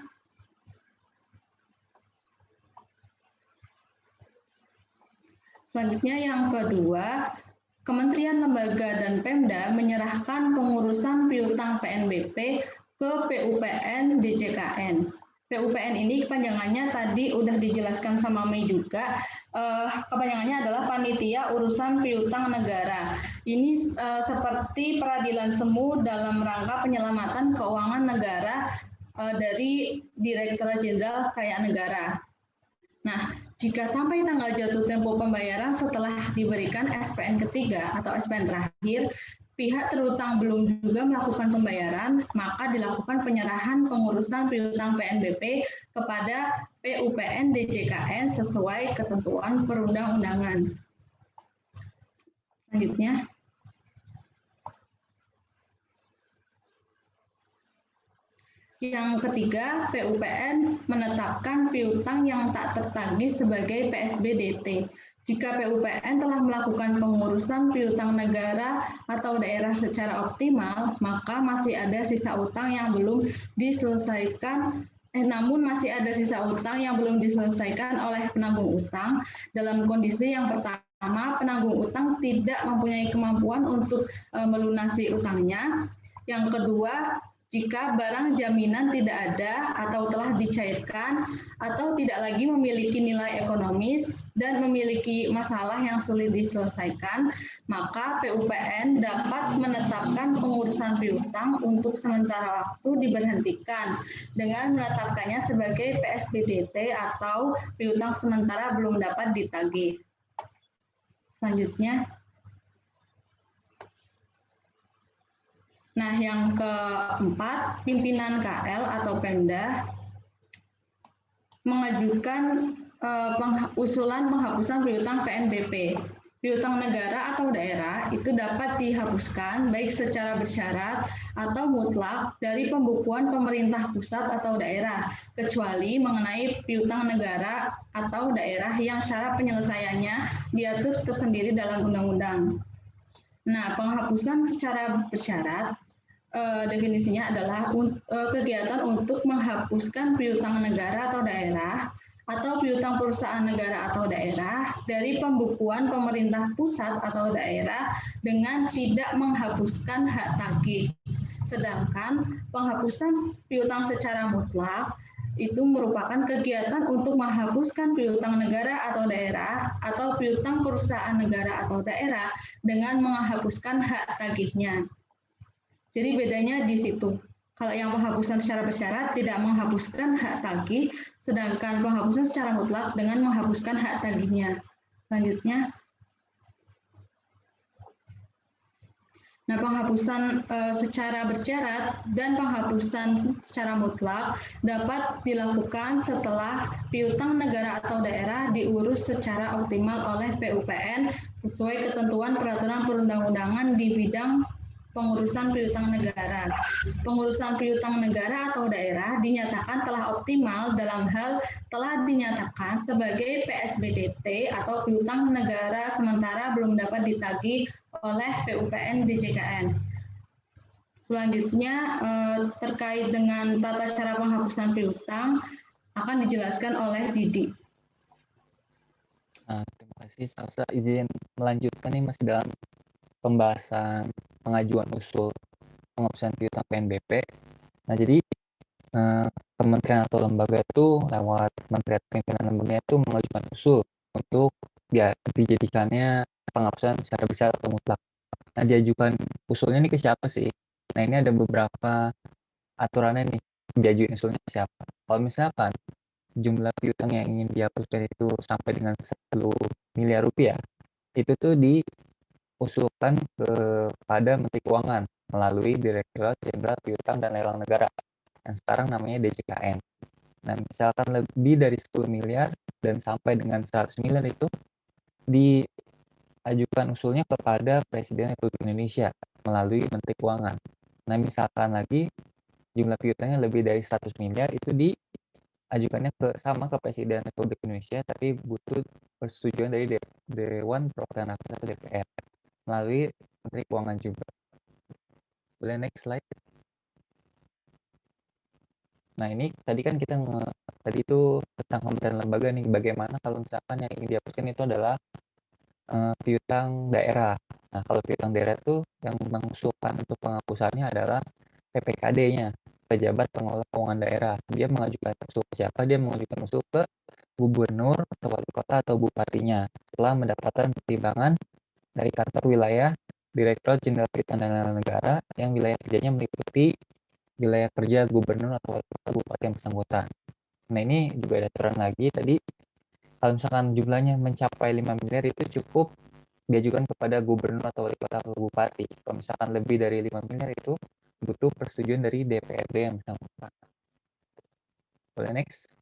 yang kedua, Kementerian, Lembaga, dan Pemda menyerahkan pengurusan piutang PNBP ke PUPN DJKN. PUPN ini kepanjangannya tadi udah dijelaskan sama Mei juga. Kepanjangannya adalah Panitia Urusan Piutang Negara. Ini seperti peradilan semu dalam rangka penyelamatan keuangan negara dari Direktorat Jenderal Kekayaan Negara. Nah, jika sampai tanggal jatuh tempo pembayaran setelah diberikan SPN ketiga atau SPN terakhir, pihak terutang belum juga melakukan pembayaran, maka dilakukan penyerahan pengurusan piutang PNBP kepada PUPN DJKN sesuai ketentuan perundang-undangan. Selanjutnya. Yang ketiga, PUPN menetapkan piutang yang tak tertagih sebagai PSBDT. Jika PUPN telah melakukan pengurusan piutang negara atau daerah secara optimal, maka masih ada sisa utang yang belum diselesaikan namun masih ada sisa utang yang belum diselesaikan oleh penanggung utang. Dalam kondisi yang pertama, penanggung utang tidak mempunyai kemampuan untuk melunasi utangnya. Yang kedua, jika barang jaminan tidak ada atau telah dicairkan atau tidak lagi memiliki nilai ekonomis dan memiliki masalah yang sulit diselesaikan, maka PUPN dapat menetapkan pengurusan piutang untuk sementara waktu diberhentikan dengan menetapkannya sebagai PSBDT atau piutang sementara belum dapat ditagih. Selanjutnya. Nah, yang keempat, pimpinan KL atau Pemda mengajukan usulan penghapusan piutang PNBP. Piutang negara atau daerah itu dapat dihapuskan baik secara bersyarat atau mutlak dari pembukuan pemerintah pusat atau daerah, kecuali mengenai piutang negara atau daerah yang cara penyelesaiannya diatur tersendiri dalam undang-undang. Nah, penghapusan secara bersyarat definisinya adalah kegiatan untuk menghapuskan piutang negara atau daerah atau piutang perusahaan negara atau daerah dari pembukuan pemerintah pusat atau daerah dengan tidak menghapuskan hak tagih. Sedangkan penghapusan piutang secara mutlak itu merupakan kegiatan untuk menghapuskan piutang negara atau daerah atau piutang perusahaan negara atau daerah dengan menghapuskan hak tagihnya. Jadi bedanya di situ. Kalau yang penghapusan secara bersyarat tidak menghapuskan hak tagih, sedangkan penghapusan secara mutlak dengan menghapuskan hak tagihnya. Selanjutnya. Nah, penghapusan secara bersyarat dan penghapusan secara mutlak dapat dilakukan setelah piutang negara atau daerah diurus secara optimal oleh PUPN sesuai ketentuan peraturan perundang-undangan di bidang pengurusan piutang negara. Pengurusan piutang negara atau daerah dinyatakan telah optimal dalam hal telah dinyatakan sebagai PSBDT atau piutang negara sementara belum dapat ditagih oleh PUPN DJKN. Selanjutnya terkait dengan tata cara penghapusan piutang akan dijelaskan oleh Didi. Terima kasih. Salsa izin melanjutkan nih masih dalam pembahasan pengajuan usul penghapusan piutang PNBP. Nah, jadi kementerian atau lembaga itu lewat kementerian pimpinan lembaga itu mengajukan usul untuk dijadikannya penghapusan secara bersyarat atau mutlak. Nah, diajukan usulnya nih ke siapa sih? Nah, ini ada beberapa aturannya nih, diajuin usulnya ke siapa. Kalau misalkan jumlah piutang yang ingin dihapuskan itu sampai dengan 10 miliar rupiah, itu tuh diusulkan kepada Menteri Keuangan melalui Direktorat Jenderal Piutang dan Lelang Negara yang sekarang namanya DJKN. Nah, misalkan lebih dari 10 miliar dan sampai dengan 100 miliar itu diajukan usulnya kepada Presiden Republik Indonesia melalui Menteri Keuangan. Nah, misalkan lagi jumlah piutangnya lebih dari 100 miliar itu diajukannya sama ke Presiden Republik Indonesia, tapi butuh persetujuan dari Dewan Perwakilan Rakyat atau DPR melalui Menteri Keuangan juga. Boleh next slide. Nah, ini tadi kan kita tadi itu tentang kementerian lembaga nih, bagaimana kalau misalkan yang ingin dihapuskan itu adalah piutang daerah. Nah, kalau piutang daerah itu yang mengusulkan untuk penghapusannya adalah PPKD-nya, Pejabat Pengelola Keuangan Daerah. Dia mengajukan usul ke siapa? Dia mengajukan usul ke gubernur atau wali kota atau bupatinya setelah mendapatkan pertimbangan dari kantor wilayah Direktorat Jenderal Piutang dan Lelang Negara yang wilayah kerjanya meliputi wilayah kerja gubernur atau wali kota bupati yang bersangkutan. Nah, ini juga ada aturan lagi tadi, kalau misalkan jumlahnya mencapai 5 miliar itu cukup diajukan kepada gubernur atau wali kota atau bupati. Kalau misalkan lebih dari 5 miliar itu butuh persetujuan dari DPRD yang bersangkutan. Boleh next.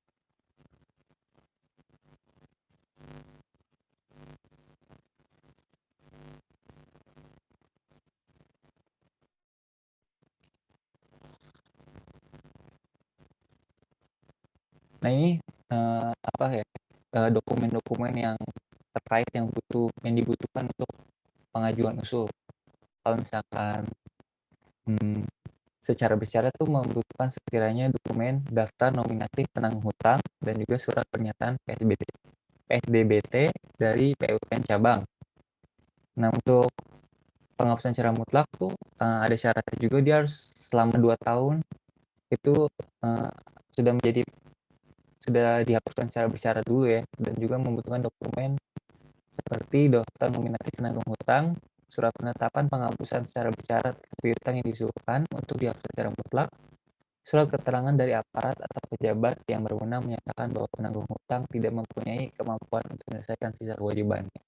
Nah, ini apa ya, dokumen-dokumen yang terkait yang dibutuhkan untuk pengajuan usul. Kalau misalkan secara bersyarat tuh membutuhkan sekiranya dokumen daftar nominatif penanggung hutang dan juga surat pernyataan PSBBT dari PUPN cabang. Nah, untuk penghapusan secara mutlak tuh ada syaratnya juga, dia harus selama 2 tahun itu sudah dihapuskan secara bersyarat dulu ya, dan juga membutuhkan dokumen seperti daftar nominatif penanggung hutang, surat penetapan penghapusan secara bersyarat piutang yang diusulkan untuk dihapus secara mutlak, surat keterangan dari aparat atau pejabat yang berwenang menyatakan bahwa penanggung hutang tidak mempunyai kemampuan untuk menyelesaikan sisa kewajibannya.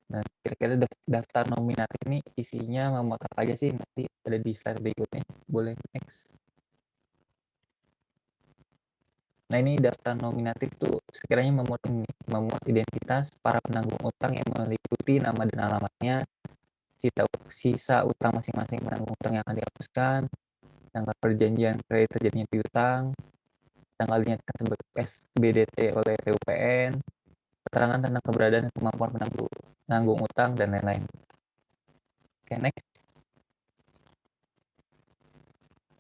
Nah, kira-kira daftar nominatif ini isinya memuat apa aja sih? Nanti ada di slide berikutnya. Boleh next. Nah, ini daftar nominatif tuh sekiranya memuat identitas para penanggung utang yang meliputi nama dan alamatnya, sisa utang masing-masing penanggung utang yang akan dihapuskan, tanggal perjanjian kredit terjadinya piutang, tanggal dinyatakan sebagai PSBDT oleh PUPN, keterangan tentang keberadaan dan kemampuan penanggung utang, dan lain-lain. Oke, next.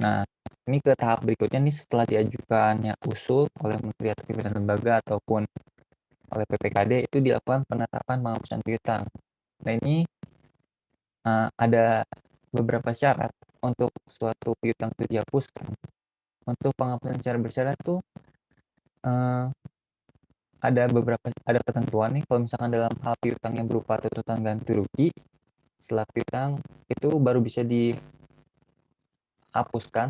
Nah, ini ke tahap berikutnya nih, setelah diajukannya usul oleh Menteri atau pimpinan lembaga ataupun oleh PPKD, itu dilakukan penetapan penghapusan piutang. Nah, ini ada beberapa syarat untuk suatu piutang itu dihapuskan. Untuk penghapusan secara bersyarat tuh ada ketentuan nih, kalau misalkan dalam hal piutang yang berupa tuntutan ganti rugi, setelah piutang itu baru bisa dihapuskan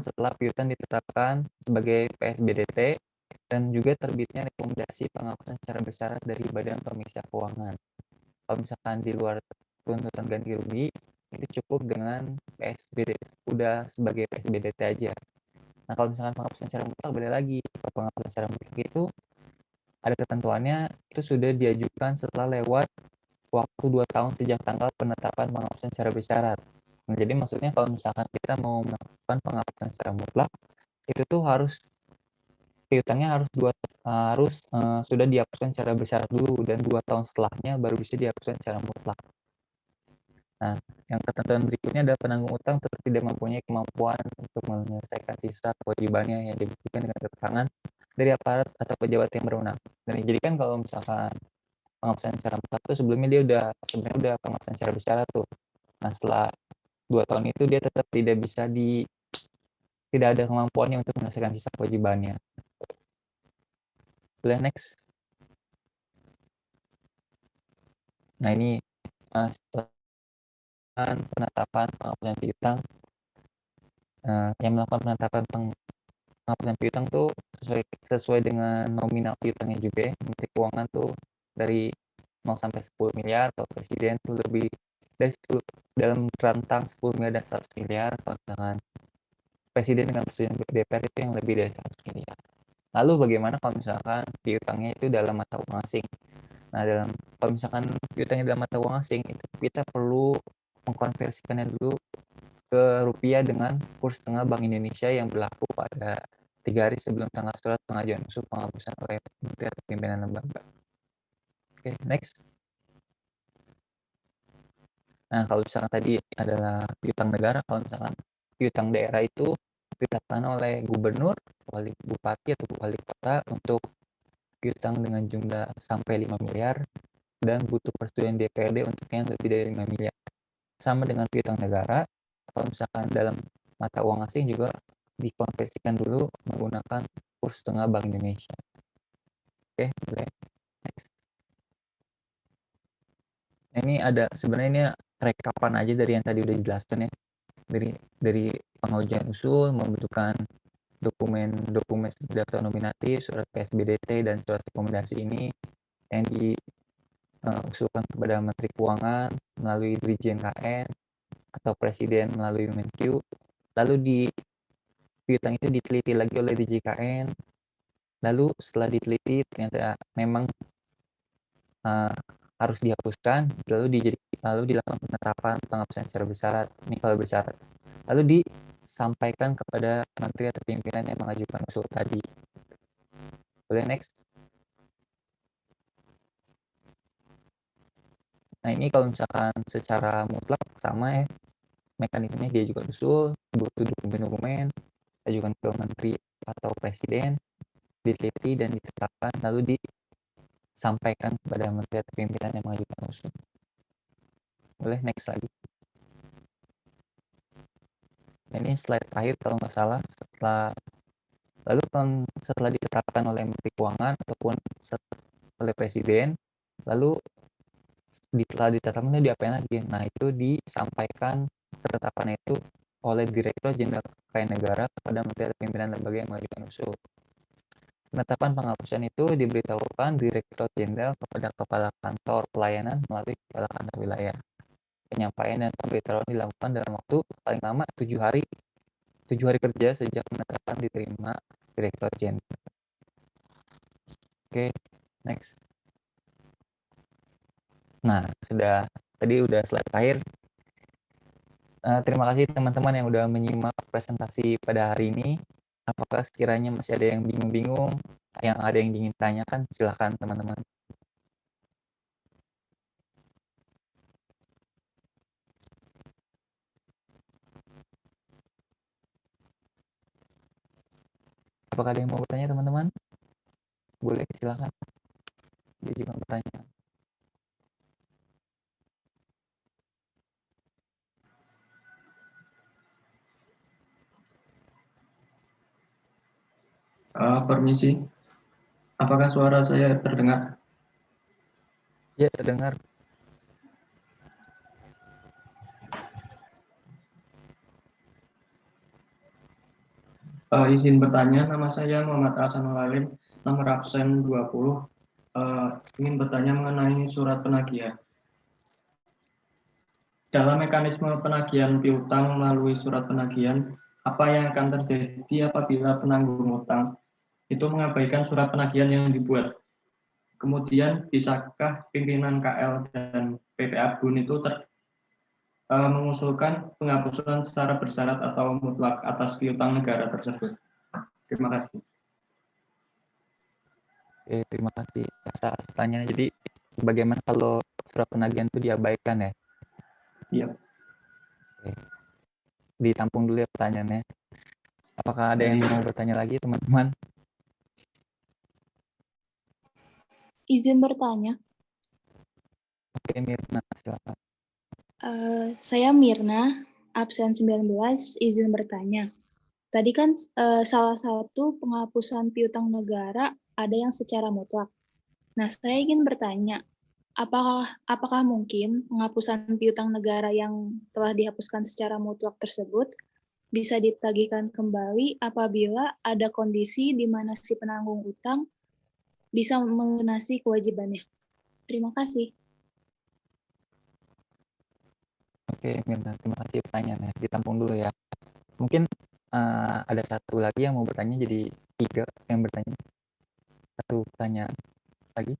setelah piutang ditetapkan sebagai PSBDT dan juga terbitnya rekomendasi penghapusan secara bersyarat dari Badan Pemeriksa Keuangan. Kalau misalkan di luar tuntutan ganti rugi, itu cukup dengan PSBDT, udah sebagai PSBDT aja. Nah, kalau misalkan penghapusan secara mutlak, balik lagi ke penghapusan secara mutlak itu ada ketentuannya, itu sudah diajukan setelah lewat waktu 2 tahun sejak tanggal penetapan penghapusan secara bersyarat. Nah, jadi maksudnya kalau misalkan kita mau melakukan penghapusan secara mutlak, itu tuh piutangnya harus sudah dihapuskan secara bersyarat dulu, dan 2 tahun setelahnya baru bisa dihapuskan secara mutlak. Nah, yang ketentuan berikutnya adalah penanggung utang tetap tidak mempunyai kemampuan untuk menyelesaikan sisa kewajibannya yang dibuktikan dengan keterangan dari aparat atau pejabat yang berwenang. Dan jadi kan kalau misalkan penghapusan secara mutlak itu sebelumnya dia sebenarnya udah penghapusan secara bersyarat tuh. Nah, setelah 2 tahun itu dia tetap tidak ada kemampuannya untuk menyelesaikan sisa kewajibannya. Boleh next. Nah, ini setelah penetapan penghapusan piutang, yang melakukan penetapan penghapusan piutang tuh sesuai dengan nominal piutangnya juga ya. Menteri Keuangan tuh dari 0 sampai 10 miliar, kalau Presiden tuh lebih dari 10, dalam rentang 10 miliar dan 100 miliar, kalau misalkan Presiden dengan persetujuan DPR itu yang lebih dari 100 miliar. Lalu bagaimana kalau misalkan piutangnya itu dalam mata uang asing? Nah, kalau misalkan piutangnya dalam mata uang asing, itu kita perlu mengkonversikannya dulu ke rupiah dengan kurs tengah Bank Indonesia yang berlaku pada 3 hari sebelum tanggal surat pengajuan usul penghapusan oleh Menteri atau pimpinan lembaga. Oke, next. Nah, kalau misalkan tadi adalah piutang negara, kalau misalkan piutang daerah itu ditetapkan oleh gubernur, wali bupati atau wali kota untuk piutang dengan jumlah sampai 5 miliar dan butuh persetujuan DPRD untuk yang lebih dari 5 miliar. Sama dengan piutang negara, kalau misalkan dalam mata uang asing juga dikonversikan dulu menggunakan kurs tengah Bank Indonesia. Oke, boleh. Next. Nah, ini ada sebenarnya ini rekapan aja dari yang tadi udah dijelaskan ya. Dari pengajuan usul, membutuhkan dokumen daftar nominatif, surat PSBDT, dan surat rekomendasi ini yang diusulkan kepada Menteri Keuangan melalui Dirjen KN atau Presiden melalui Menq. Lalu di piutang itu diteliti lagi oleh DJKN. Lalu setelah diteliti ternyata memang harus dihapuskan, lalu dilakukan penetapan penghapusan secara bersyarat. Ini kalau bersyarat. Lalu disampaikan kepada menteri atau pimpinan yang mengajukan usul tadi. Boleh next. Nah, ini kalau misalkan secara mutlak sama ya. mekanismenya diajukan usul, butuh dokumen-dokumen, ajukan ke menteri atau presiden, diteliti dan ditetapkan, lalu disampaikan kepada menteri atau pimpinan yang mengajukan usul. Boleh next lagi. Ini slide terakhir kalau nggak salah. Setelah ditetapkan oleh Menteri Keuangan ataupun oleh Presiden, lalu setelah ditetapkan diapain lagi? Nah, itu disampaikan ketetapannya itu oleh Direktur Jenderal Kekayaan Negara kepada Menteri atau pimpinan lembaga yang mengajukan usul. Penetapan penghapusan itu diberitahukan Direktur Jenderal kepada Kepala Kantor Pelayanan melalui Kepala Kantor Wilayah. Penyampaian dan pemberitahuan dilakukan dalam waktu paling lama 7 hari kerja sejak penetapan diterima Direktur Jenderal. Oke, next. Nah, tadi udah slide terakhir. Terima kasih teman-teman yang udah menyimak presentasi pada hari ini. Apakah sekiranya masih ada yang bingung-bingung, yang ada yang ingin tanyakan, silakan teman-teman. Apakah ada yang mau bertanya teman-teman? Boleh, silakan. Diajukan pertanyaan. Permisi, apakah suara saya terdengar? Ya, terdengar. Izin bertanya, nama saya Muhammad Hasanul Alim, nomor absen 20. Ingin bertanya mengenai surat penagihan. Dalam mekanisme penagihan piutang melalui surat penagihan, apa yang akan terjadi apabila penanggung utang itu mengabaikan surat penagihan yang dibuat? Kemudian, bisakah pimpinan KL dan PPA BUN itu mengusulkan penghapusan secara bersyarat atau mutlak atas piutang negara tersebut? Terima kasih. Oke, terima kasih atas pertanyaan. Jadi, bagaimana kalau surat penagihan itu diabaikan ya? Iya. Oke. Ditampung dulu ya pertanyaannya. Apakah ada yang mau bertanya lagi, teman-teman? Izin bertanya. Oke, Mirna, silakan. Saya Mirna, absen 19, izin bertanya. Tadi kan salah satu penghapusan piutang negara ada yang secara mutlak. Nah, saya ingin bertanya, apakah mungkin penghapusan piutang negara yang telah dihapuskan secara mutlak tersebut bisa ditagihkan kembali apabila ada kondisi di mana si penanggung utang bisa melunasi kewajibannya? Terima kasih. Oke, Mirna, terima kasih pertanyaannya. Ditampung dulu ya. Mungkin ada satu lagi yang mau bertanya, jadi 3 yang bertanya. Satu pertanyaan lagi.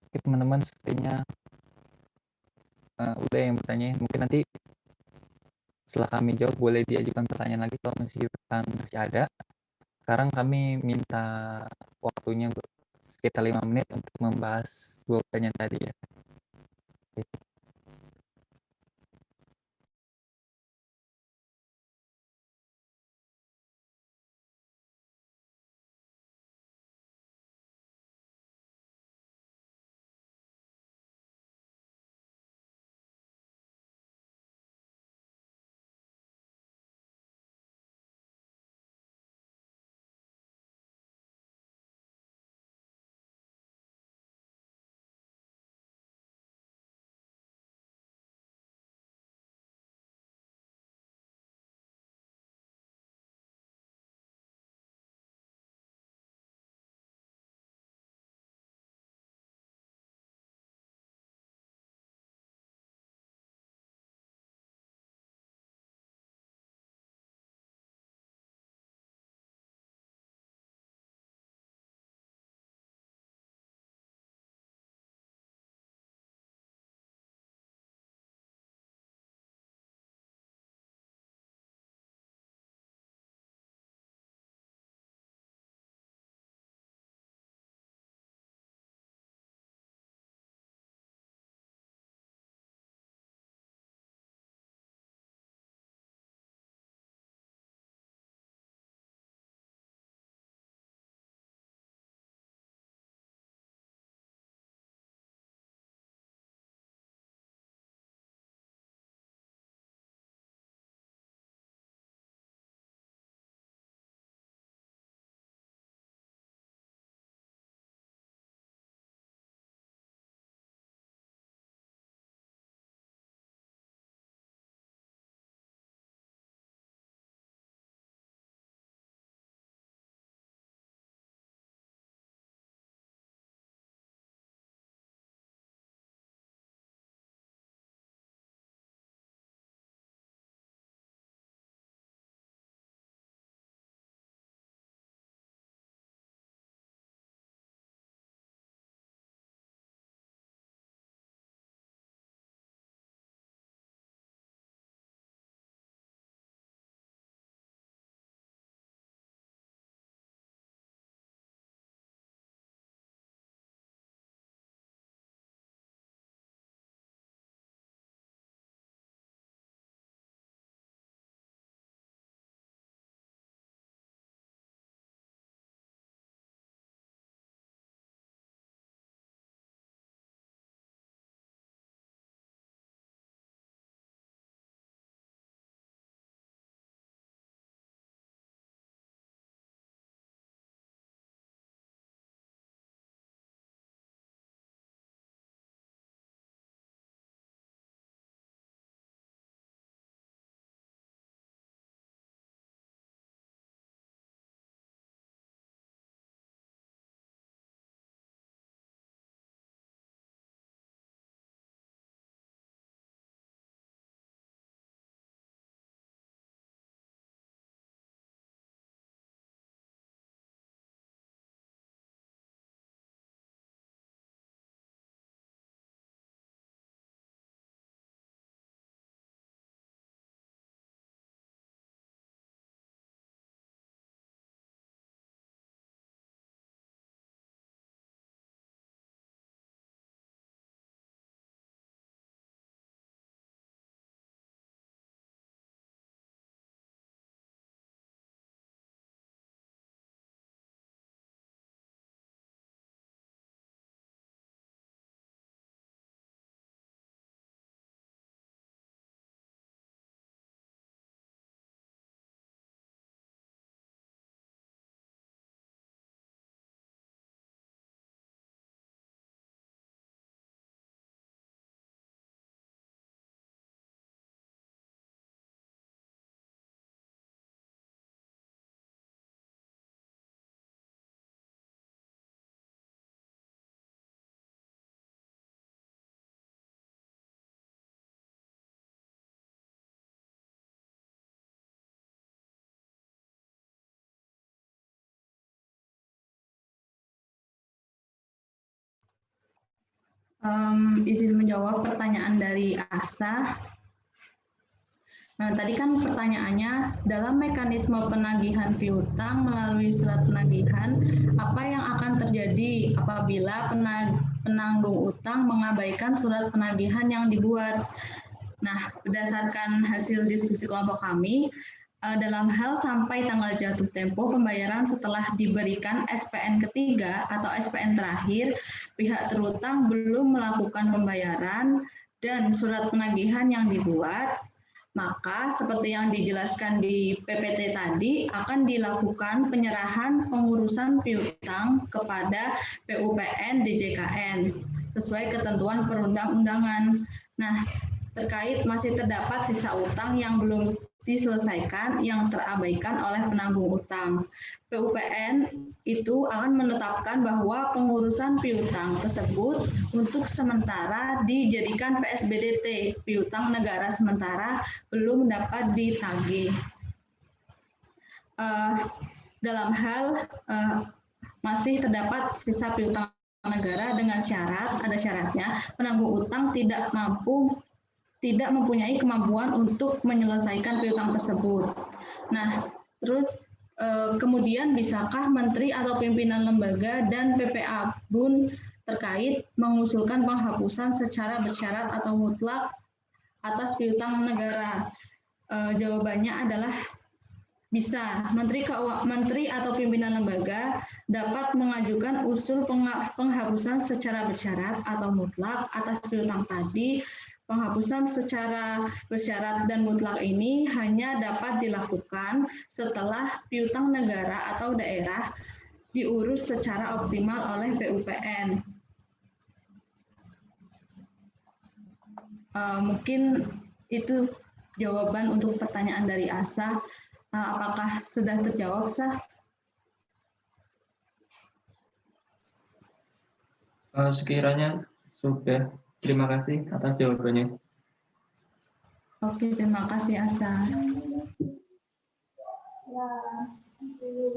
Oke, teman-teman, sepertinya udah yang bertanya. Mungkin nanti setelah kami jawab boleh diajukan pertanyaan lagi kalau masih ada. sekarang kami minta waktunya sekitar 5 menit untuk membahas 2 pertanyaan tadi ya. Izin menjawab pertanyaan dari Asa. Nah, tadi kan pertanyaannya, dalam mekanisme penagihan piutang melalui surat penagihan, apa yang akan terjadi apabila penanggung utang mengabaikan surat penagihan yang dibuat? Nah, berdasarkan hasil diskusi kelompok kami, dalam hal sampai tanggal jatuh tempo pembayaran setelah diberikan SPN ketiga atau SPN terakhir, pihak terutang belum melakukan pembayaran dan surat penagihan yang dibuat, maka seperti yang dijelaskan di PPT tadi akan dilakukan penyerahan pengurusan piutang kepada PUPN DJKN sesuai ketentuan perundang-undangan. Nah, terkait masih terdapat sisa utang yang belum diselesaikan yang terabaikan oleh penanggung utang. PUPN itu akan menetapkan bahwa pengurusan piutang tersebut untuk sementara dijadikan PSBDT, piutang negara sementara belum dapat ditagih. Dalam hal masih terdapat sisa piutang negara dengan syarat, ada syaratnya, penanggung utang tidak mempunyai kemampuan untuk menyelesaikan piutang tersebut. Nah, terus kemudian bisakah menteri atau pimpinan lembaga dan PPA BUN terkait mengusulkan penghapusan secara bersyarat atau mutlak atas piutang negara? Jawabannya adalah bisa. Menteri atau pimpinan lembaga dapat mengajukan usul penghapusan secara bersyarat atau mutlak atas piutang tadi. Penghapusan secara bersyarat dan mutlak ini hanya dapat dilakukan setelah piutang negara atau daerah diurus secara optimal oleh PUPN. Mungkin itu jawaban untuk pertanyaan dari Asa. Apakah sudah terjawab, Sah? Sekiranya sudah. Terima kasih atas jawabannya. Oke, terima kasih, Asa.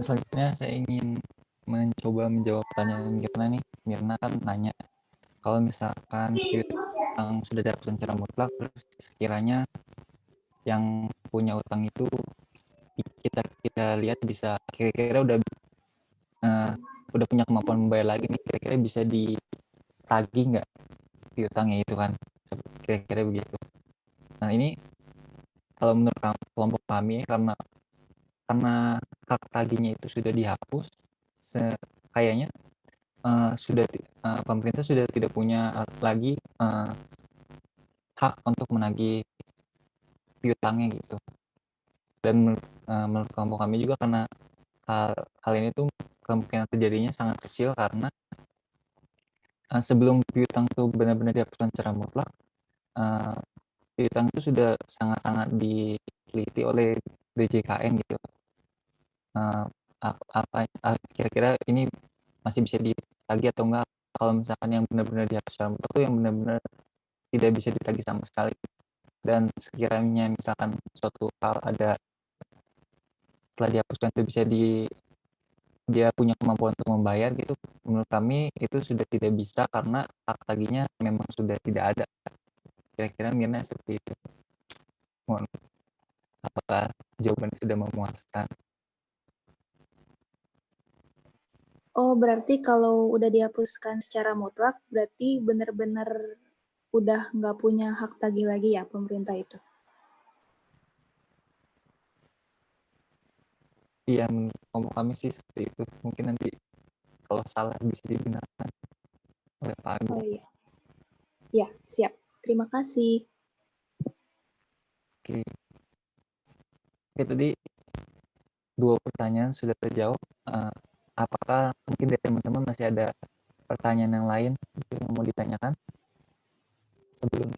Selanjutnya saya ingin mencoba menjawab pertanyaan Mirna nih. Mirna kan nanya, kalau misalkan piutang sudah dihapus secara mutlak, terus sekiranya yang punya utang itu kita lihat bisa kira-kira udah punya kemampuan membayar lagi nih, kira-kira bisa ditagih nggak piutangnya itu kan, kira-kira begitu. Nah ini kalau menurut kelompok kami karena hak tagihnya itu sudah dihapus, kayaknya pemerintah sudah tidak punya lagi hak untuk menagih piutangnya gitu. Dan menurut kelompok kami juga karena hal ini tuh kemungkinan terjadinya sangat kecil karena sebelum piutang itu benar-benar dihapuskan secara mutlak, piutang itu sudah sangat-sangat diteliti oleh DJKN gitu. Kira-kira ini masih bisa ditagih atau enggak? Kalau misalkan yang benar-benar dihapus secara mutlak itu yang benar-benar tidak bisa ditagih sama sekali. Dan sekiranya misalkan suatu hal ada setelah dihapuskan itu bisa dia punya kemampuan untuk membayar gitu, menurut kami itu sudah tidak bisa karena hak tagihnya memang sudah tidak ada. Kira-kira Mirna seperti itu. Mohon, apakah jawaban sudah memuaskan? Oh, berarti kalau udah dihapuskan secara mutlak, berarti benar-benar udah nggak punya hak tagih lagi ya pemerintah itu? Iya, menurut kelompok kami sih seperti itu. Mungkin nanti kalau salah bisa dibenarkan oleh Pak Agung. Oh iya. Ya, siap. Terima kasih. Oke, tadi 2 pertanyaan sudah terjawab. Apakah mungkin dari teman-teman masih ada pertanyaan yang lain yang mau ditanyakan sebelum?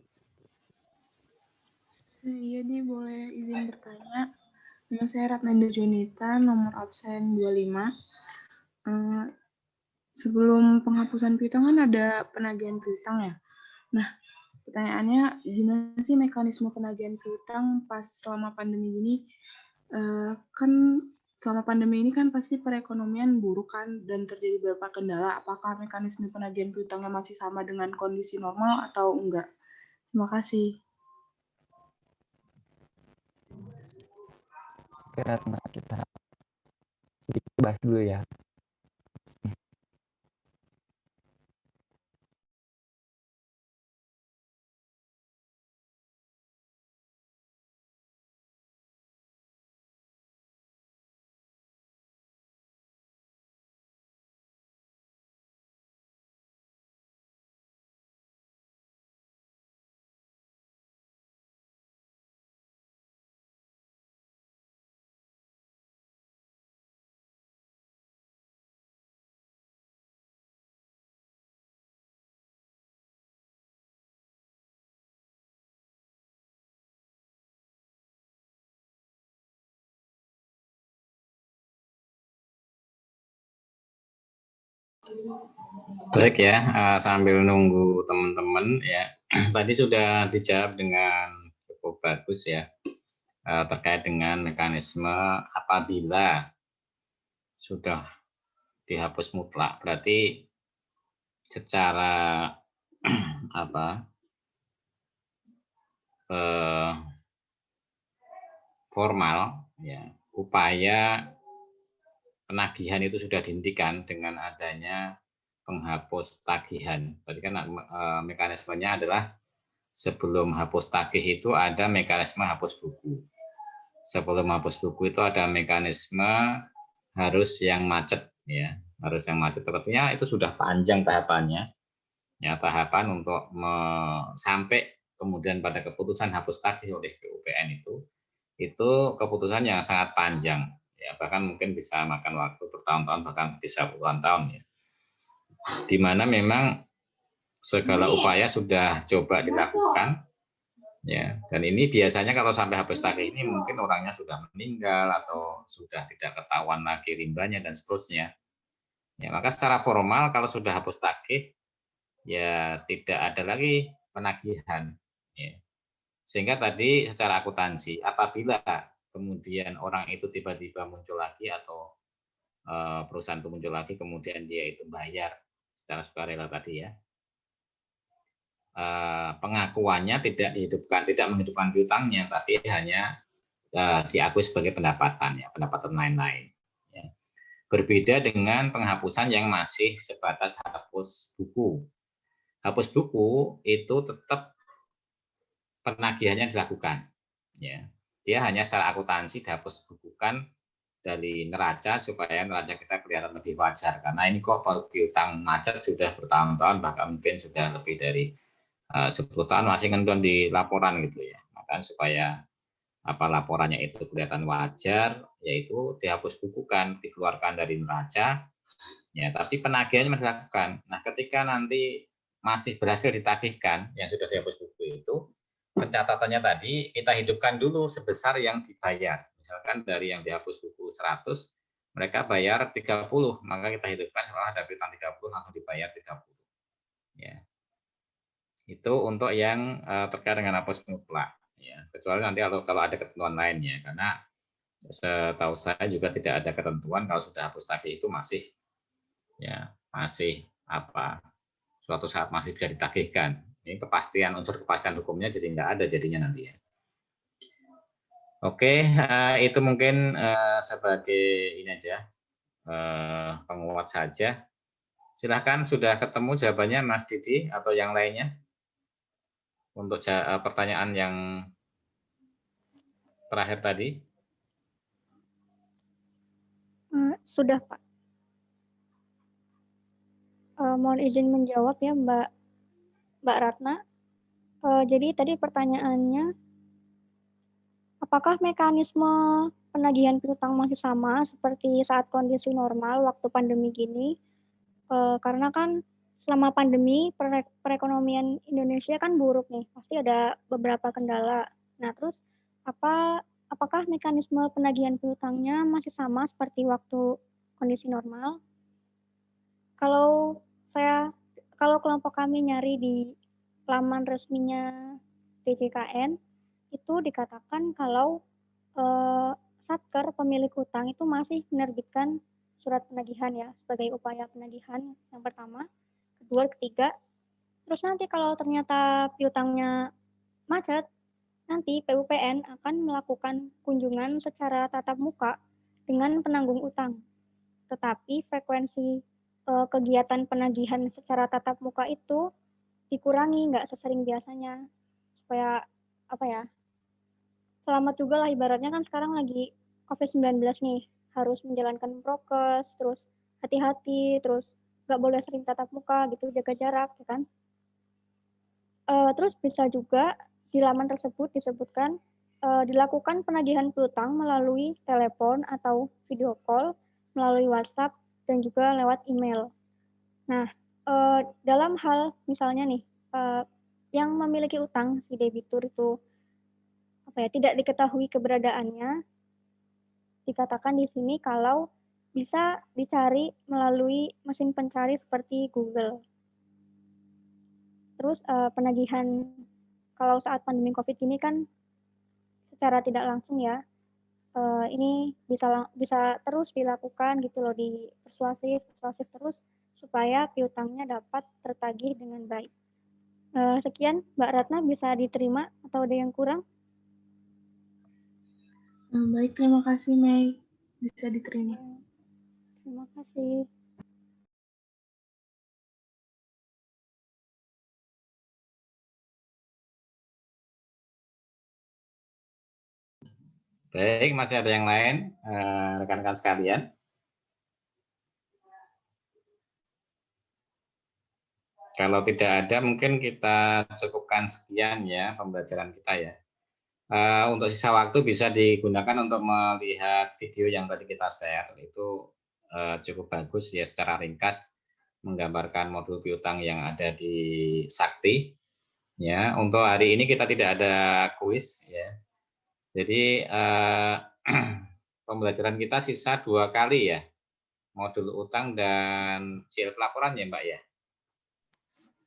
Iya nih, boleh izin bertanya. Nama saya Ratnanda Junita, nomor absen 25. Sebelum penghapusan piutang kan ada penagihan piutang ya. Nah, pertanyaannya gimana sih mekanisme penagihan piutang pas selama pandemi ini? Kan selama pandemi ini kan pasti perekonomian buruk kan dan terjadi beberapa kendala. Apakah mekanisme penagihan piutangnya masih sama dengan kondisi normal atau enggak? Terima kasih. Oke, Ratna, kita sedikit bahas dulu ya. Baik ya, sambil nunggu teman-teman ya. Tadi sudah dijawab dengan cukup bagus ya, terkait dengan mekanisme apabila sudah dihapus mutlak, berarti secara apa formal ya, upaya penagihan itu sudah dihentikan dengan adanya penghapus tagihan. Tadi kan mekanismenya adalah sebelum hapus tagih itu ada mekanisme hapus buku. Sebelum hapus buku itu ada mekanisme harus yang macet ya, harus yang macet. Artinya itu sudah panjang tahapannya. Ya, tahapan untuk sampai kemudian pada keputusan hapus tagih oleh PUPN itu keputusan yang sangat panjang. Ya, bahkan mungkin bisa makan waktu bertahun-tahun, bahkan bisa puluhan tahun ya. Di mana memang segala upaya sudah coba dilakukan ya, dan ini biasanya kalau sampai hapus tagih ini mungkin orangnya sudah meninggal atau sudah tidak ketahuan lagi rimbanya dan seterusnya. Ya, maka secara formal kalau sudah hapus tagih ya tidak ada lagi penagihan ya. Sehingga tadi secara akuntansi apabila kemudian orang itu tiba-tiba muncul lagi atau perusahaan itu muncul lagi kemudian dia itu bayar secara sukarela tadi ya, pengakuannya tidak menghidupkan piutangnya, tapi hanya diakui sebagai pendapatan ya, pendapatan lain-lain ya. Berbeda dengan penghapusan yang masih sebatas hapus buku. Hapus buku itu tetap penagihannya dilakukan ya. Dia hanya secara akuntansi dihapus bukukan dari neraca supaya neraca kita kelihatan lebih wajar, karena ini kok piutang macet sudah bertahun-tahun, bahkan mungkin sudah lebih dari 10 tahun masih ngendon di laporan gitu ya. Maka supaya laporannya itu kelihatan wajar, yaitu dihapus bukukan, dikeluarkan dari neraca ya, tapi penagihannya masih dilakukan. Nah, ketika nanti masih berhasil ditagihkan yang sudah dihapus buku itu, pencatatannya tadi kita hidupkan dulu sebesar yang dibayar. Misalkan dari yang dihapus buku 100, mereka bayar 30, maka kita hidupkan setelah ada piutang 30 langsung dibayar 30. Ya. Itu untuk yang terkait dengan hapus mutlak ya. Kecuali nanti kalau ada ketentuan lain ya, karena setahu saya juga tidak ada ketentuan kalau sudah hapus tagih itu masih suatu saat masih bisa ditagihkan. Ini unsur kepastian hukumnya jadi nggak ada jadinya nanti ya. Oke, itu mungkin sebagai ini aja penguat saja. Silahkan, sudah ketemu jawabannya Mas Didi atau yang lainnya untuk pertanyaan yang terakhir tadi. Sudah, Pak. Mohon izin menjawab ya, Mbak Ratna. Jadi tadi pertanyaannya, apakah mekanisme penagihan piutang masih sama seperti saat kondisi normal waktu pandemi gini? Karena kan selama pandemi perekonomian Indonesia kan buruk nih, pasti ada beberapa kendala. Nah, terus apakah mekanisme penagihan piutangnya masih sama seperti waktu kondisi normal? Kalau kelompok kami nyari di laman resminya DJKN, itu dikatakan kalau Satker pemilik hutang itu masih menerbitkan surat penagihan ya sebagai upaya penagihan yang pertama, kedua, ketiga. Terus nanti kalau ternyata piutangnya macet, nanti PUPN akan melakukan kunjungan secara tatap muka dengan penanggung utang. Tetapi frekuensi kegiatan penagihan secara tatap muka itu dikurangi, nggak sesering biasanya. Supaya apa ya? Selamat juga lah, ibaratnya kan sekarang lagi COVID-19 nih, harus menjalankan prokes, terus hati-hati, terus nggak boleh sering tatap muka gitu, jaga jarak, ya kan? Terus bisa juga di laman tersebut disebutkan dilakukan penagihan piutang melalui telepon atau video call, melalui WhatsApp, dan juga lewat email. Nah, dalam hal misalnya nih, yang memiliki utang si debitur itu tidak diketahui keberadaannya, dikatakan di sini kalau bisa dicari melalui mesin pencari seperti Google. Terus penagihan kalau saat pandemi COVID ini kan secara tidak langsung ya, ini bisa terus dilakukan gitu loh, di persuasif terus supaya piutangnya dapat tertagih dengan baik. Sekian Mbak Ratna, bisa diterima atau ada yang kurang? Baik, terima kasih Mei. Bisa diterima. Terima kasih. Baik, masih ada yang lain, rekan-rekan sekalian? Kalau tidak ada, mungkin kita cukupkan sekian ya pembelajaran kita ya. Untuk sisa waktu bisa digunakan untuk melihat video yang tadi kita share. Itu cukup bagus ya, secara ringkas menggambarkan modul piutang yang ada di Sakti. Ya, untuk hari ini kita tidak ada kuis ya. Jadi pembelajaran kita sisa 2 kali ya, modul utang dan CL pelaporan ya Mbak ya.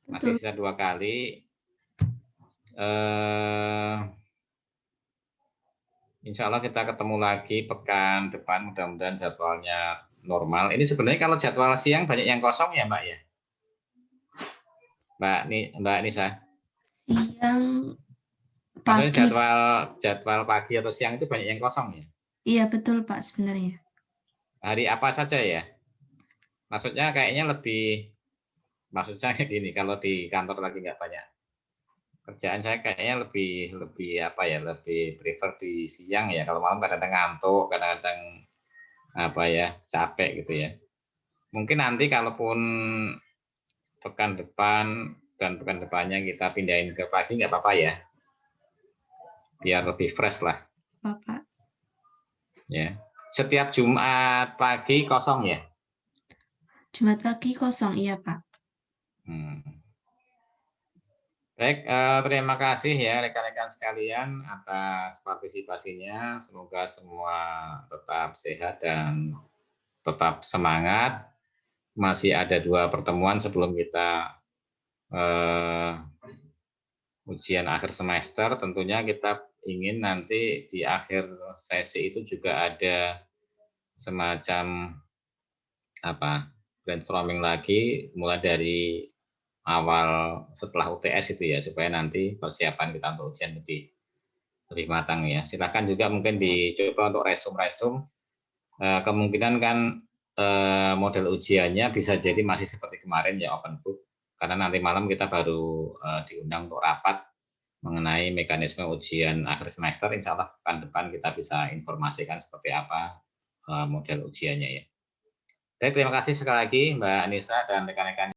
Masih sisa 2 kali. Insya Allah kita ketemu lagi pekan depan, mudah-mudahan jadwalnya normal. Ini sebenarnya kalau jadwal siang banyak yang kosong ya Mbak ya, Mbak Nisa. Siang, Maksudnya pagi. jadwal pagi atau siang itu banyak yang kosong ya? Iya betul Pak sebenarnya. Hari apa saja ya? Maksudnya kayaknya lebih, maksud saya gini, kalau di kantor lagi nggak banyak kerjaan, saya kayaknya lebih apa ya, lebih prefer di siang ya. Kalau malam kadang-kadang ngantuk, kadang-kadang apa ya, capek gitu ya. Mungkin nanti kalaupun pekan depan dan pekan depannya kita pindahin ke pagi nggak apa-apa ya, biar lebih fresh lah. Bapak. Ya. Setiap Jumat pagi kosong ya? Jumat pagi kosong, iya Pak. Baik, terima kasih ya rekan-rekan sekalian atas partisipasinya. Semoga semua tetap sehat dan tetap semangat. Masih ada 2 pertemuan sebelum kita ujian akhir semester. Tentunya kita ingin nanti di akhir sesi itu juga ada semacam brainstorming lagi, mulai dari awal setelah UTS itu ya, supaya nanti persiapan kita untuk ujian lebih matang ya. Silakan juga mungkin dicoba untuk resume. Kemungkinan kan model ujiannya bisa jadi masih seperti kemarin ya, open book, karena nanti malam kita baru diundang untuk rapat mengenai mekanisme ujian akhir semester. Insya Allah pekan depan kita bisa informasikan seperti apa model ujiannya ya. Baik, terima kasih sekali lagi Mbak Anissa dan rekan-rekan.